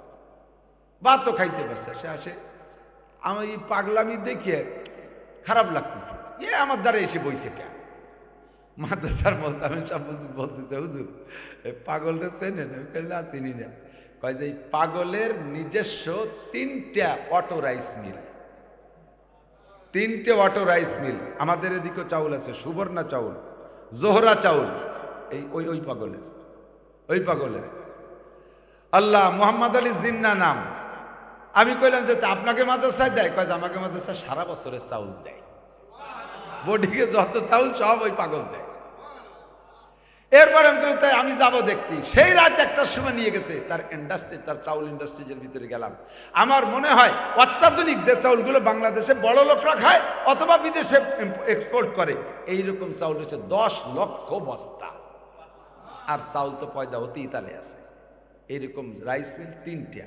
ভাত তো খাইতে পারছে, সে আসে আমি এই পাগলামি দেখিয়ে খারাপ লাগতেছে, আমার দ্বারা এসে বইছে কে? মাদ্রাসার মোহতামিম সাহেব বলতেছে, হুজুর এই পাগলটা চেনেন? না চিনি না। কয় যে এই পাগলের নিজস্ব 3টা অটো রাইস মিল, 3টে অটো রাইস মিল। আমাদের এদিকেও চাউল আছে, সুবর্ণা চাউল, জোহরা চাউল, এই ওই পাগলের, ওই পাগলের। আল্লাহ মোহাম্মদ আলী জিন্না নাম। আমি কইলাম যে আপনাকে মাদ্রাসায় দেয়? কয় যে আমাকে মাদ্রাসায় সারা বছরের চাউল দেয়, বডিকে যত চাউল সব ওই পাগল দেয়। এরপরে আমি কই তাই আমি যাবো দেখতে। সেই রাত 1টার সময় নিয়ে গেছে তার ইন্ডাস্ট্রি, তার চাউল ইন্ডাস্ট্রিজের ভিতরে গেলাম। আমার মনে হয় অত্যাধুনিক যে চাউলগুলো বাংলাদেশে বড় লোকরা খায় অথবা বিদেশে এক্সপোর্ট করে, এইরকম চাউল হচ্ছে 10 লক্ষ বস্তা। আর চাউল তো পয়দা হতে ইতালে আছে। এইরকম রাইস মিল 3টা।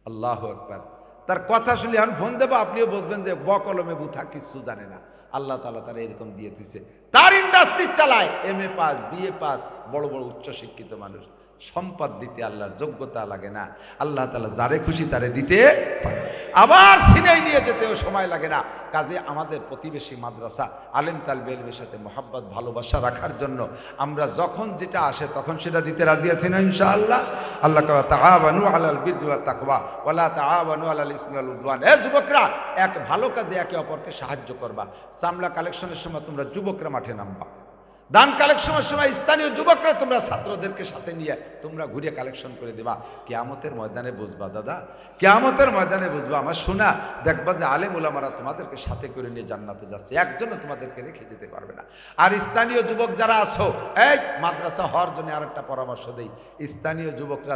আল্লাহু আকবার। তার কথা শুনলে এখন ফোন দেবো, আপনিও বুঝবেন যে বকলমে বুথা কিচ্ছু জানে না। আল্লাহ তাআলা তারা এরকম দিয়ে দিয়েছে, তার ইন্ডাস্ট্রি চালায়, MA পাস, BA পাস, বড় বড় উচ্চশিক্ষিত মানুষ। সম্পদ দিতে আল্লাহর যোগ্যতা লাগে না, আল্লাহ তাআলা যারে খুশি তারে দিতে পারে, আবার সিনাই নিয়ে যেতেও সময় লাগে না। কাজে আমাদের প্রতিবেশী মাদ্রাসা আলেম তালবে ইলমের সাথে মহব্বত ভালোবাসা রাখার জন্য আমরা যখন যেটা আসে তখন সেটা দিতে রাজি আছি না ইনশাআল্লাহ? আল্লাহ কয় তাআওয়ানু আলাল বিররি ওয়াত তাকওয়া ওয়া লা তাআওয়ানু আলাল ইসমি ওয়াল উদওয়ান। যুবকরা, এক ভালো কাজে একে অপরকে সাহায্য করবা। চামড়া কালেকশনের সময় তোমরা যুবকরা মাঠে নামবা, দান কালেকশনের সময় স্থানীয় যুবকরা তোমরা ছাত্রদেরকে সাথে নিয়ে তোমরা ঘুরে কালেকশন করে দেবা। কিয়ামতের ময়দানে বুঝবা দাদা, কিয়ামতের ময়দানে বুঝবা আমার শোনা, দেখবা যে আলেম ওলামারা তোমাদেরকে সাথে করে নিয়ে জান্নাতে যাচ্ছে, একজনও তোমাদেরকে রেখে যেতে পারবে না। আর স্থানীয় যুবক যারা আছো, এই মাদ্রাসা হওয়ার জন্য আরেকটা পরামর্শ দেই, স্থানীয় যুবকরা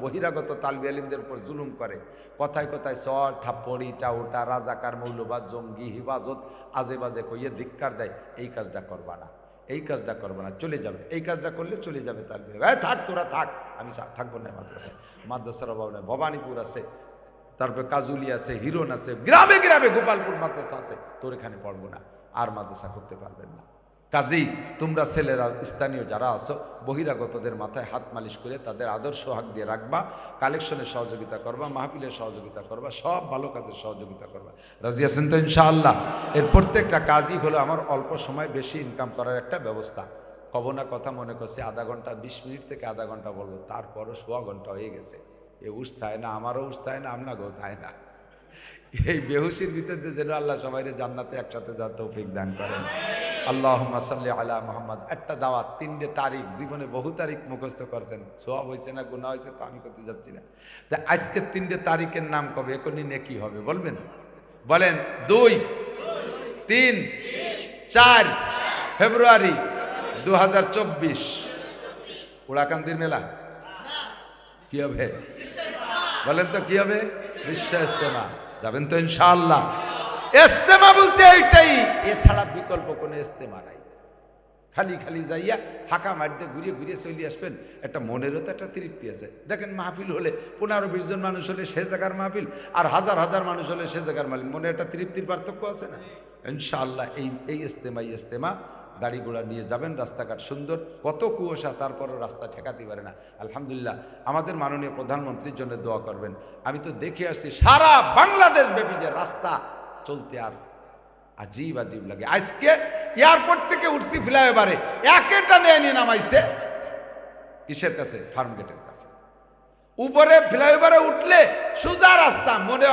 বহিরাগত তালবে ইলমদের উপর জুলুম করে, কথায় কথায় চর ঠাপ্পড়ি টাউটা রাজাকার মৌলবাদ জঙ্গি হিফাজত আজে বাজে কইয়ে ধিক্কার দেয়। এই কাজটা করবা না, এই কাজটা করবো না, চলে যাবে। এই কাজটা করলে চলে যাবে তালবে। থাক তোরা থাক, আমি থাকবো না মাদ্রাসায়। মাদ্রাসার অভাব নেই, ভবানীপুর আছে, তারপরে কাজুলি আছে, হিরণ আছে, গ্রামে গ্রামে গোপালপুর মাদ্রাসা আছে, তোর এখানে পড়বো না, আর মাদ্রাসা করতে পারবেন না। কাজেই তোমরা ছেলেরা স্থানীয় যারা আছো বহিরাগতদের মাথায় হাত মালিশ করে তাদের আদর্শ হাক দিয়ে রাখবা, কালেকশনের সহযোগিতা করবা, মাহফিলের সহযোগিতা করবা, সব ভালো কাজের সহযোগিতা করবা। রাজি আছেন তো ইনশাআল্লাহ? এর প্রত্যেকটা কাজই হলো আমার অল্প সময় বেশি ইনকাম করার একটা ব্যবস্থা। কব না কথা মনে করছে আধা ঘন্টা 20 মিনিট থেকে আধা ঘন্টা বলবো, তারপরও 1.25 ঘন্টা হয়ে গেছে। এ উঠতায় না, আমারও উঠতায় না, আপনাকেও তাই না। এই বেহুশির ভিতরে যেন আল্লাহ সবাইরে জান্নাতে একসাথে যাওয়ার তৌফিক দান করেন। আল্লাহুম্মা সাল্লি আলা মুহাম্মদ। একটা দাওয়াত, 3টে তারিখ, জীবনে বহু তারিখ মুখস্থ করছেন, সওয়াব হয়েছে না গুনাহ হয়েছে তো আমি করতে যাচ্ছি না। তা আজকে 3টে তারিখের নাম কবে, এখনই নেকি হবে বলবেন? বলেন 2, 3, 4 ফেব্রুয়ারি 2024 উড়াকান্দির মেলা কি হবে বলেন তো কি হবে? বিশ্ব ইস্তেমা। যাবেন তো ইনশাআল্লাহ? ইস্তেমা বলতে এইটাই, এছাড়া বিকল্প কোনো ইস্তেমা নাই। খালি খালি যাইয়া ফাঁকা মাঠে ঘুরিয়ে ঘুরিয়ে চলে আসবেন, একটা মনেরও তো একটা তৃপ্তি আছে। দেখেন মাহফিল হলে 15-20 জন মানুষ হলে সে জায়গার মাহফিল, আর হাজার হাজার মানুষ হলে সে জায়গার মালিক, মনে একটা তৃপ্তির পার্থক্য আছে না? ইনশাআল্লাহ এই ইস্তেমা গাড়ি ঘোড়া নিয়ে যাবেন। রাস্তাঘাট সুন্দর, কত কুয়াশা, তারপরও রাস্তা ঠেকাতে পারে না। আলহামদুলিল্লাহ, আমাদের মাননীয় প্রধানমন্ত্রীর জন্য দোয়া করবেন। আমি তো দেখে আসছি সারা বাংলাদেশ ব্যাপী যে রাস্তা চলতে আর আজীব লাগে। আজকে এয়ারপোর্ট থেকে উঠছি ফ্লাইওভারে, একেটা নিয়ে নামাইছে কিসের কাছে? ফার্ম গেটের কাছে। উপরে ফ্লাইওভারে উঠলে সোজা রাস্তা, মনে